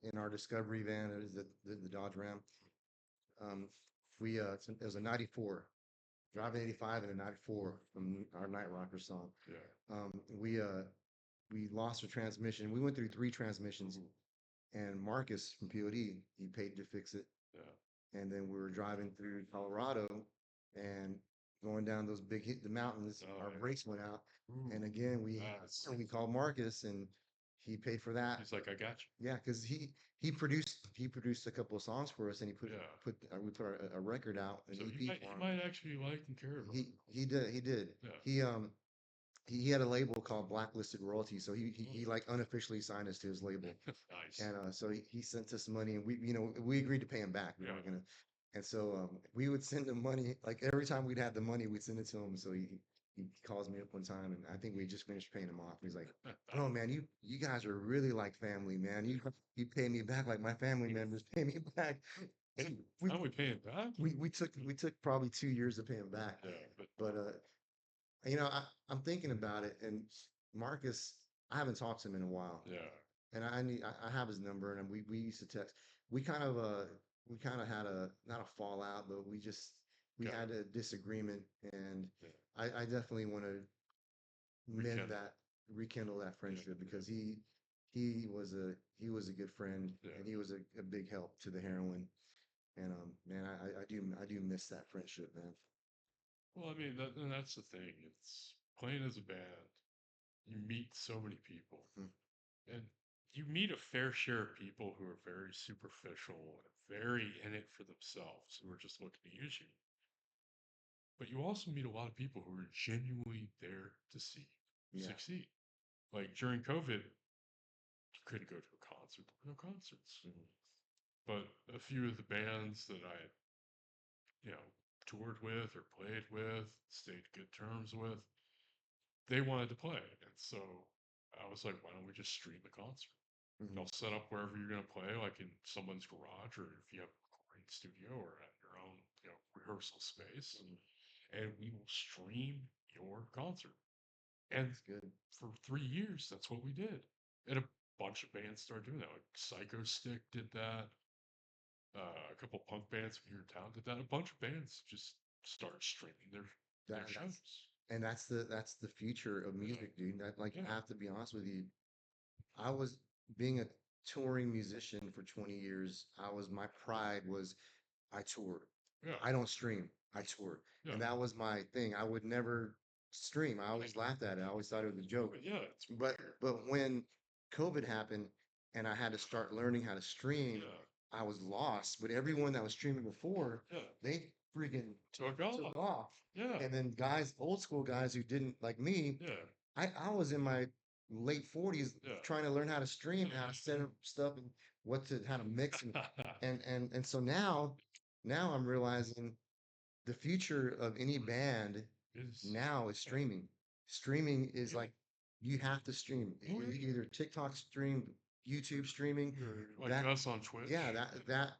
in our Discovery van, it was the Dodge Ram. It was a 94, driving 85 in a 94 from our Night Rocker song. Yeah. We lost a transmission. We went through 3 transmissions, and Marcus from POD, he paid to fix it. Yeah. And then we were driving through Colorado and going down those the mountains. Our brakes went out, and again we called Marcus, and he paid for that. He's like, I got you. Yeah, because he produced a couple of songs for us, and we put a record out, an So EP he for him. might actually like and care about it. He did. Yeah. He had a label called Blacklisted Royalty, so he like unofficially signed us to his label. Nice. And so he sent us money, and we agreed to pay him back. We weren't gonna, and so we would send him money. Like every time we'd have the money, we'd send it to him. So he calls me up one time, and I think we just finished paying him off. He's like, "Oh man, you guys are really like family, man. You pay me back like my family members pay me back." How are we paying back? We took probably 2 years to pay him back. Yeah, But I'm thinking about it, and Marcus, I haven't talked to him in a while. yeah. And I have his number, and we used to text. We kind of had a not a fallout, but we Okay. had a disagreement, and Yeah. I definitely want to Rekindle. rekindle that friendship, because he was a good friend, Yeah. and he was a big help to the heroine. And man, I do miss that friendship, man. Well, I mean, and that's the thing. It's playing as a band. You meet so many people, Mhm. and you meet a fair share of people who are very superficial and very in it for themselves, who are just looking to use you. But you also meet a lot of people who are genuinely there to see you Yeah. succeed. Like during COVID, you couldn't go to a concert. There were no concerts. But a few of the bands that I, toured with or played with, stayed good terms with, they wanted to play. And so I was like, why don't we just stream the concert? Mhm. I'll set up wherever you're going to play, like in someone's garage, or if you have a recording studio or at your own, rehearsal space, and we will stream your concert. And That's good. for 3 years, that's what we did. And a bunch of bands started doing that. Like Psycho Stick did that. A couple punk bands from here in town did that. A bunch of bands just started streaming their shows. And that's the future of music, dude. I have to be honest with you. I was being a touring musician for 20 years. My pride was I tour. Yeah. I don't stream. I tour. Yeah. And that was my thing. I would never stream. I always laughed at it. I always thought it was a joke. Yeah. But when COVID happened and I had to start learning how to stream, I was lost. But everyone that was streaming before, they freaking took off. Yeah. And then old school guys who didn't like me, Yeah. I was in my late 40s trying to learn how to stream, how to set up stuff, and how to mix, and so now I'm realizing the future of any band now is streaming. Streaming is like, you have to stream. Either TikTok stream, YouTube streaming. Or like That us on Twitch. yeah, that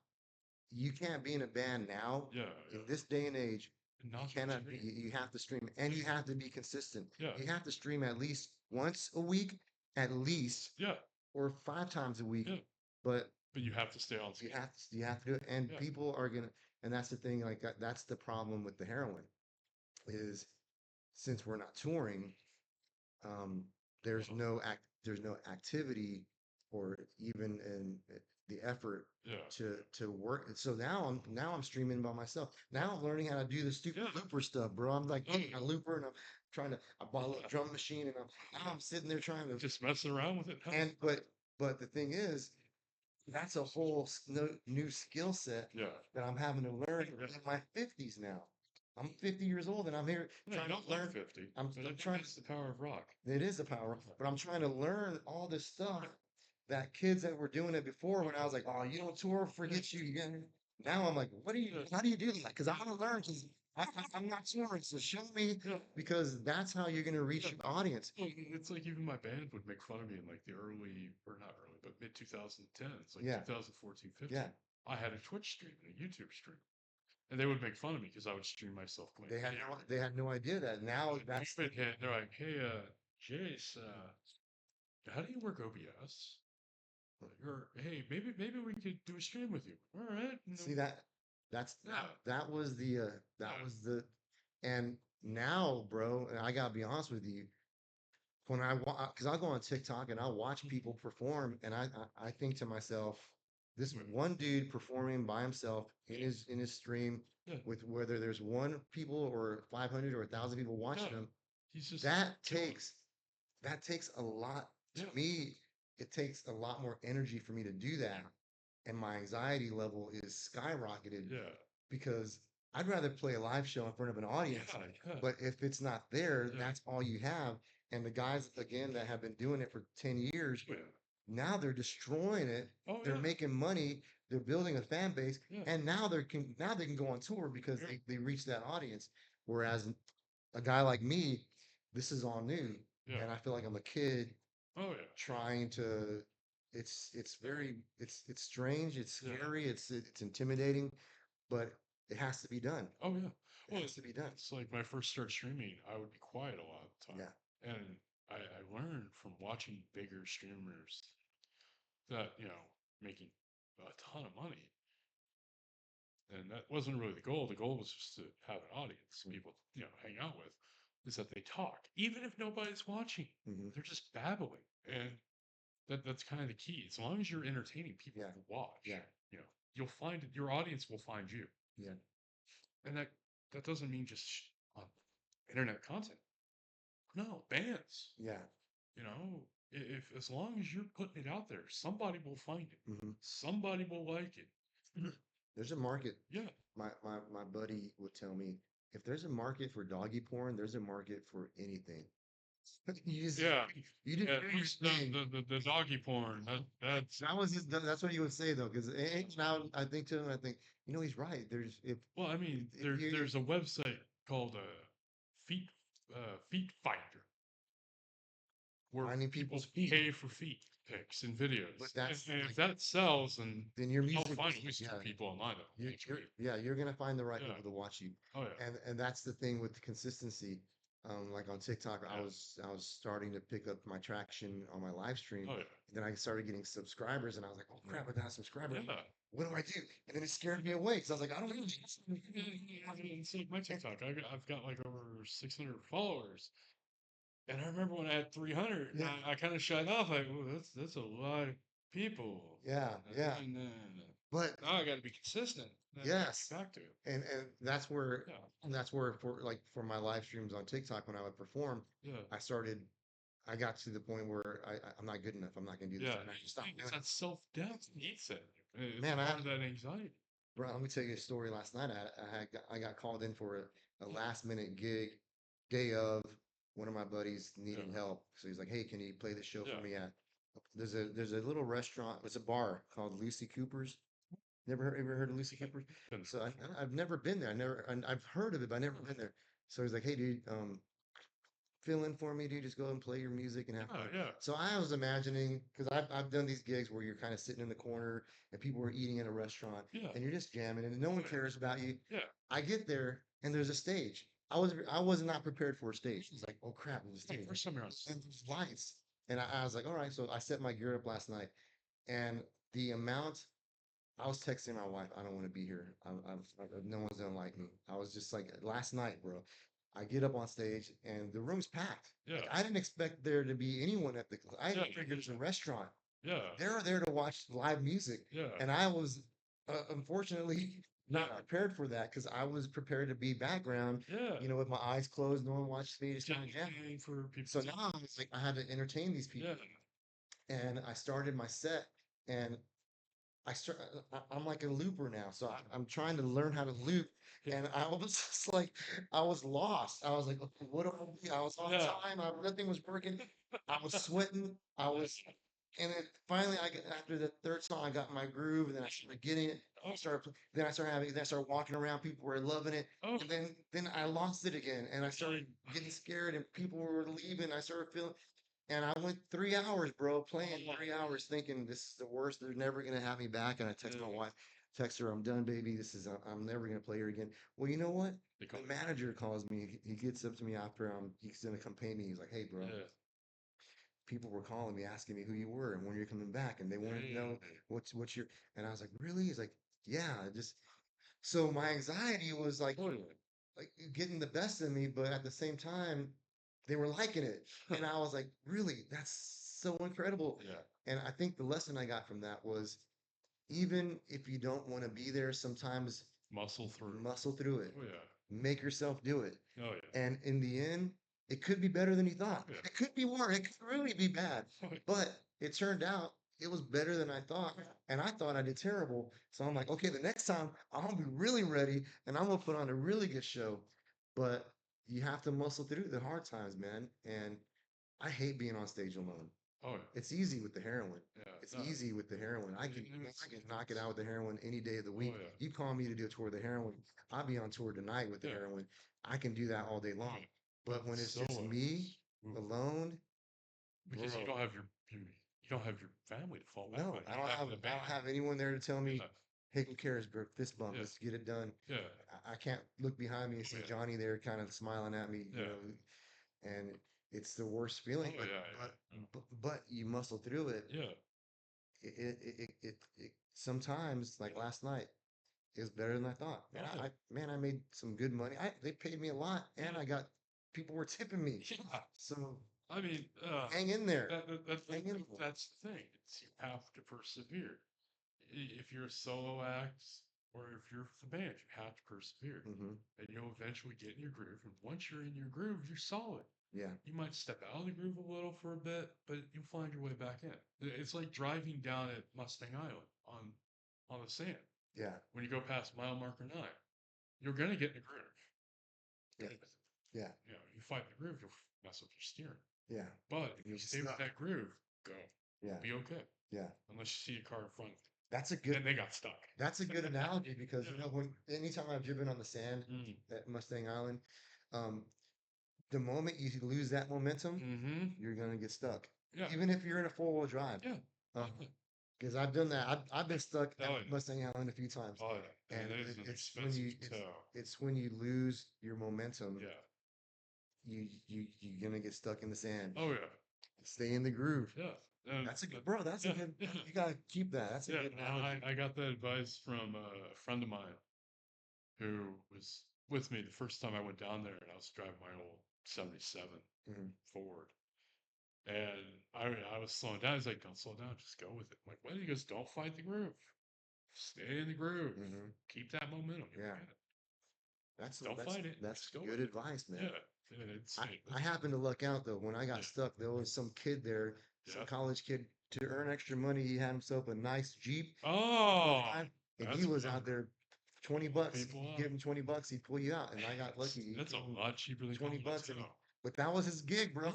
you can't be in a band now Yeah, in yeah. this day and age. And You not to cannot be. stream. You have to stream, and you have to be consistent. Yeah, You have to stream at least once a week, at least, yeah, or 5 times a week. yeah. But But you have to stay on you schedule. have to do it, and Yeah, people are gonna. And that's the thing. Like that's the problem with the heroin is since we're not touring, um, uh, there's no activity or even in the effort yeah, to work. So now I'm streaming by myself. Now I'm learning how to do the stupid yeah. looper stuff, bro. I'm like Oh, getting a yeah. looper and I'm trying to I bought a little drum machine and now I'm sitting there trying to Just messing around with it. Huh? and but the thing is that's a whole new skill set Yeah. that I'm having to learn Yeah. in my 50s now. I'm 50 years old and I'm here Yeah, you trying don't to look learn. 50, I'm, but I I'm think trying that's the power of rock. it is a power, but I'm trying to learn all this stuff that kids that were doing it before when I was like, oh, you don't tour, forget you. Now I'm like, Yeah, how do you do that? Because I want to learn because I'm not touring. So show me yeah, because that's how you're going to reach yeah. your audience. Well, it's like even my band would make fun of me in like the early, or not early, but mid 2010s, like Yeah. 2014, Yeah. 15. I had a Twitch stream and a YouTube stream, and they would make fun of me because I would stream myself playing video. They had no idea that now And that's they'd hit, they're like, hey, Jace, how do you work OBS? Or hey, maybe we could do a stream with you. All right. see that's Yeah. that was that Yeah. was the and now bro and I gotta be honest with you when because I'll go on TikTok and I'll watch people perform and I think to myself this one dude performing by himself in his stream Yeah. with whether there's one people or 500 or 1,000 people watching Yeah. him He's just that killing it. takes a lot to Yeah. me it takes a lot more energy for me to do that and my anxiety level is skyrocketed Yeah. because I'd rather play a live show in front of an audience. Yeah. Yeah. But if it's not there, Yeah. that's all you have. And the guys again that have been doing it for 10 years, Yeah. now they're destroying it. Oh They're yeah. making money. They're building a fan base, Yeah. and now they can go on tour because Yeah. they reach that audience. Whereas a guy like me, this is all new, Yeah. and I feel like I'm a kid Oh yeah. trying to. It's very it's strange. It's Yeah. scary. It's intimidating, but it has to be done. Oh yeah. It Well, has to be done. it's like when I first started streaming, I would be quiet a lot of the time. Yeah. And I learned from watching bigger streamers that, making a ton of money. And that wasn't really the goal. The goal was just to have an audience, people, hang out with, is that they talk. Even if nobody's watching, Hmm. they're just babbling. And that's kind of the key. As long as you're entertaining people Yeah. to watch, Yeah. you'll find it, your audience will find you. Yeah. And that doesn't mean just on internet content. No, bands. Yeah. If as long as you're putting it out there, somebody will find it. Hmm. Somebody will like it. There's a market. Yeah. My buddy would tell me if there's a market for doggy porn, there's a market for anything. You just Yeah. you didn't Yeah. do your thing. The doggy porn. That's That's what he would say though, because now I think to him, I think he's right. There's well, I mean, if you there's a website called Feet Feet Finder where finding people people's feet, pay for feet pics and videos. but that's And if like that sells, then your I'll music, find ways yeah, to people online. That's great. you're gonna find the right Yeah. people to watch you, Oh yeah. and that's the thing with the consistency. Like on TikTok, Yeah. I was starting to pick up my traction on my live stream. Oh yeah. And then I started getting subscribers, and I was like, "Oh crap, I got a subscriber! Yeah. What do I do?" And then it scared me away because I was like, "I don't know." It's like my TikTok. I've got like over 600 followers. And I remember when I had 300, Yeah, I kind of shut off. Like, well, that's a lot of people. yeah, yeah. And But now I got to be consistent. And yes, back to it. and Yeah. that's where for my live streams on TikTok when I would perform, Yeah. I got to the point where I'm not good enough. I'm not gonna do this. Yeah. And I just stopped It's doing that self-doubt eats it. It's Man, part of that anxiety. bro, let me tell you a story. Last night, I got called in for a last minute gig, day of one of my buddies needing Yeah. help. So he's like, "Hey, can you play the show Yeah. for me at?" There's a little restaurant. It's a bar called Lucy Cooper's. Ever heard of Lucy Cooper's? Been So before. I've never been there. I've heard of it, but I never been there. So he's like, "Hey, dude, fill in for me, dude. Just go and play your music and have Yeah, fun. yeah, So I was imagining, because I've done these gigs where you're kind of sitting in the corner and people are eating at a restaurant yeah, and you're just jamming and no one yeah, cares about you. yeah. I get there and there's a stage. I was not prepared for a stage. It's like, oh crap, there's a It's like stage. first time you're on And there's lights. And I was like, all right. So I set my gear up last night and the amount I was texting my wife, I don't want to be here. No one's gonna like me. I was just like last night, bro. I get up on stage and the room's packed. yeah, Like I didn't expect there to be anyone at the. I yeah, figured it's a restaurant. yeah, They were there to watch live music, yeah, and I was unfortunately yeah, not prepared for that because I was prepared to be background, yeah. with my eyes closed, no one watched me, just kind of jam. Getting for people So to, now it's like I had to entertain these yeah, people, and I started my set, and I'm like a looper now, so I'm trying to learn how to loop, yeah, and I was just like, I was lost. I was like, okay, what do I do? I was on yeah, time. Nothing was working. I was sweating. And then finally, after the third song, I got my groove, and then I started getting it. oh, Then I started walking around. People were loving it, oh, and then I lost it again, and I started getting scared, and people were leaving. I started feeling. And I went 3 hours, bro, playing oh, 3 hours, thinking this is the worst. They're never gonna have me back. And I text my yeah. wife, text her, I'm done, baby. I'm never gonna play here again. Well, you know what? They The call it, manager calls me. He gets up to me after he's gonna come pay me. He's like, hey, bro, yeah, people were calling me asking me who you were and when you're coming back, and they wanted to know hey, what's your. And I was like, really? He's like, yeah. Just so my anxiety was oh like getting the best of me, but at the same time, they were liking it. yeah, And I was like, really, that's so incredible. yeah, And I think the lesson I got from that was even if you don't want to be there, sometimes muscle through. muscle through it, Oh yeah, make yourself do it. oh yeah, And in the end, it could be better than you thought. oh yeah, It could be worse. It could really be bad. oh yeah, But it turned out it was better than I thought. And I thought I did terrible. So I'm like, okay, the next time I'll be really ready and I'm going to put on a really good show. But you have to muscle through the hard times, man. And I hate being on stage alone. oh yeah, It's easy with the heroin. yeah, It's no, easy with the heroin. it's, I can knock it out with the heroin any day of the oh week. yeah, You call me to do a tour of the heroin, I'll be on tour tonight with the yeah, heroin. I can do that all day oh long. yeah. But But when it's just me solos, ooh, alone, because you bro, don't have you don't have your family to fall back on. no, You don't have the I band. don't have anyone there to tell me, Yeah, hey, who cares, bro? Fist bump, yeah, let's get it done. yeah, I can't look behind me and oh see yeah, Johnny there kind of smiling at me, yeah, and it's the worst oh feeling, yeah, yeah, but you muscle through it. yeah, Sometimes, like last night, it was better than I thought. oh Man, I made some good money. They paid me a lot, and yeah, I got people were tipping me. yeah. So I mean, hang in there, hang in there. that's the thing. It's you have to persevere. If you're a solo act or if you're with the band, you have to persevere, Hmm. and you'll eventually get in your groove. And once you're in your groove, you're solid. Yeah, You might step out of the groove a little for a bit, but you'll find your way back in. It's like driving down at Mustang Island on the sand. yeah, When you go past mile marker 9, you're gonna get in the groove. yeah, And, yeah, you fight the groove, you'll mess up your steering. yeah. But if You'll you be stay with stuck. that groove, go. Yeah, You'll be okay. yeah. Unless you see a car in front of That's a you. good. And they got stuck. That's a good analogy because Yeah. when anytime I've driven on the sand Mm. at Mustang Island, um, the moment you lose that momentum, Mm-hmm. you're gonna get stuck. Yeah. Even if you're in a four-wheel drive. Yeah. Um, Oh, yeah. because I've done that. I've been stuck Oh, at yeah. Mustang Island a few times, Oh, yeah. and And it is an it's when expensive tow. it's when you lose your momentum, Yeah. you're gonna get stuck in the sand. Oh, yeah. Stay in the groove. Yeah. And, That's a good, bro. That's a yeah. good. Yeah. You gotta keep that. That's a Yeah. good analogy. I got that advice from a friend of mine who was with me the first time I went down there, and I was driving my old 77 Mhm. Ford. And I was slowing down. He's like, "Don't slow down, just go with it." I'm like, what? He goes, "Don't fight the groove. Stay in the groove. Mhm. Keep that momentum. You'll Yeah, get it. that's Don't fight it. that's Just go good with it." advice, man. Yeah. And it's, I happened to luck out though. When I got yeah, stuck, there was some kid there, some yeah. college kid. To earn extra money, he had himself a nice Jeep to Oh, drive, and he that's was out clever. there. 20 Pulling bucks. people You up. give him 20 bucks, he'd pull you out. And I Man, got lucky. He that's gave him a lot cheaper than 20 calling a bucks, tow. but that was his gig, bro.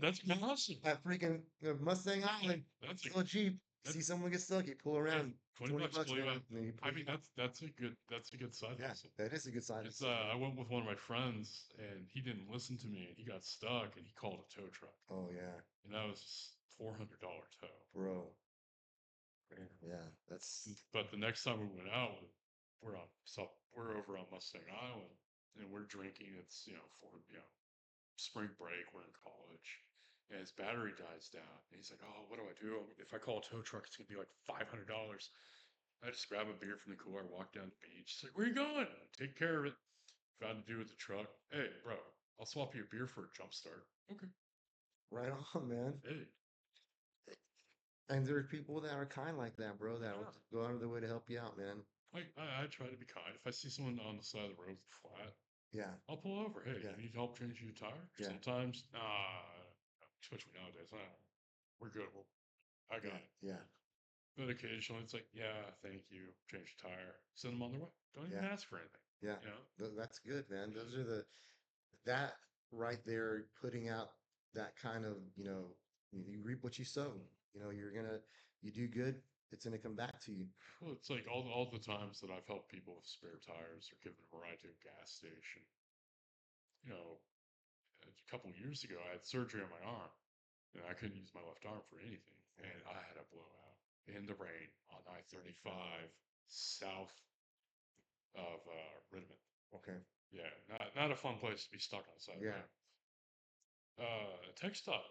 That's awesome. That freaking Mustang Yeah, Island, that's a so cheap. See someone get stuck, you pull Yeah, around, 20 20 bucks, bucks, pull you man. out. And then you I pull mean, you out. that's a good side Yeah, hustle. that is a good side It's hustle, man. I went with one of my friends and he didn't listen to me and he got stuck and he called a tow truck Oh yeah, and that was $400 tow. bro. Yeah, that's But the next time we went out, we're over on Mustang Island and we're drinking. It's for spring break. We're in college, and his battery dies down. And he's like, "Oh, what do I do? If I call a tow truck, it's gonna be like $500." I just grab a beer from the cooler, walk down the beach. He's like, "Where you going?" Take care of it. Found a dude with the truck. Hey, bro, I'll swap you a beer for a jump start. Okay. right on, man. Hey, And there's people that are kind like that, bro, that will yeah. go out of their way to help you out, man. I try to be kind. If I see someone on the side of the road flat, Yeah, I'll pull over. Hey, yeah, you need help changing your tire? yeah, Sometimes, especially nowadays, we're good. I got yeah, it. yeah, But occasionally it's like, yeah, thank you. Change the tire. Send them on their way. Don't even yeah, ask for anything. yeah. You know? That's good, man. Those are that right there, putting out that kind of, you reap what you sow. You do good, it's gonna come back to you. Well, it's like all the times that I've helped people with spare tires or given a ride to a gas station. You know, a couple of years ago, I had surgery on my arm, and I couldn't use my left arm for anything, and I had a blowout in the rain on I-35 south of Ridmond. Okay. Yeah, not a fun place to be stuck on the side of the Yeah. road. A textile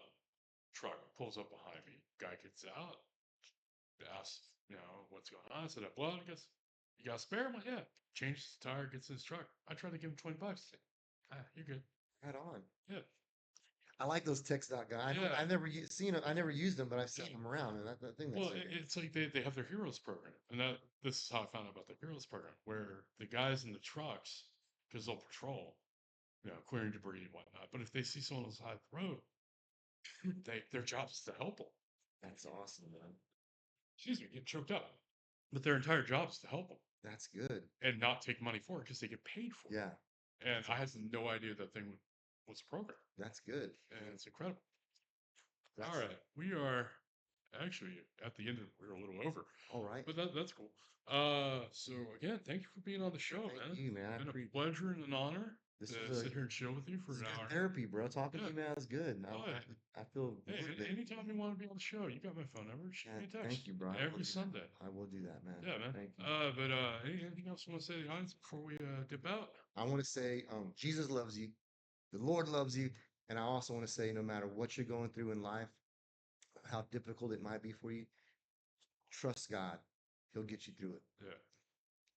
truck pulls up behind me. Guy gets out, asks, what's going on. I said, I blood. He goes, you got a spare? I'm like, yeah. Changes the tire, gets in his truck. I tried to give him 20 bucks. You're good. Right on. Yeah. I like those text out guys. Yeah. I never seen them. I never used them, but I've Yeah. seen them around, and I think that's Well, so good. it's like they have their heroes program. And this is how I found out about the heroes program, where the guys in the trucks, because they'll patrol, clearing debris and whatnot. But if they see someone on the side of the road, their job is to help them. That's awesome, man. Excuse me, get choked up. But their entire job is to help them That's good. and not take money for it because they get paid for it. Yeah, And I had no idea that thing was a program. that's good. And it's incredible. That's All right. We are actually at the end of we're a little over. all right. But that's cool. So again, thank you for being on the show, Thank man. you, man. It's been a pleasure and an honor This to was sit here and chill with you for this is an good hour. therapy, bro. Talking to Yeah. you, man, is good. Oh, yeah. I feel Hey, motivated. anytime you want to be on the show, you got my phone number. Shoot me a text. Thank you, bro. I will Every do that. Sunday. I will do that, man. Yeah, man. Thank you. But anything else you want to say to the audience before we dip out? I want to say, Jesus loves you. The Lord loves you. And I also want to say, no matter what you're going through in life, how difficult it might be for you, trust God. He'll get you through it. Yeah.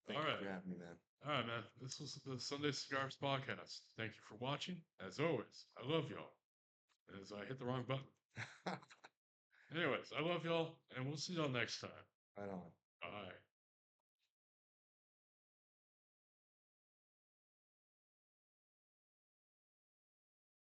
Thank All you right. for having me, man. All right, man. This was the Sunday Cigars podcast. Thank you for watching. As always, I love y'all. As I hit the wrong button. Anyways, I love y'all, and we'll see y'all next time. Right on. Bye.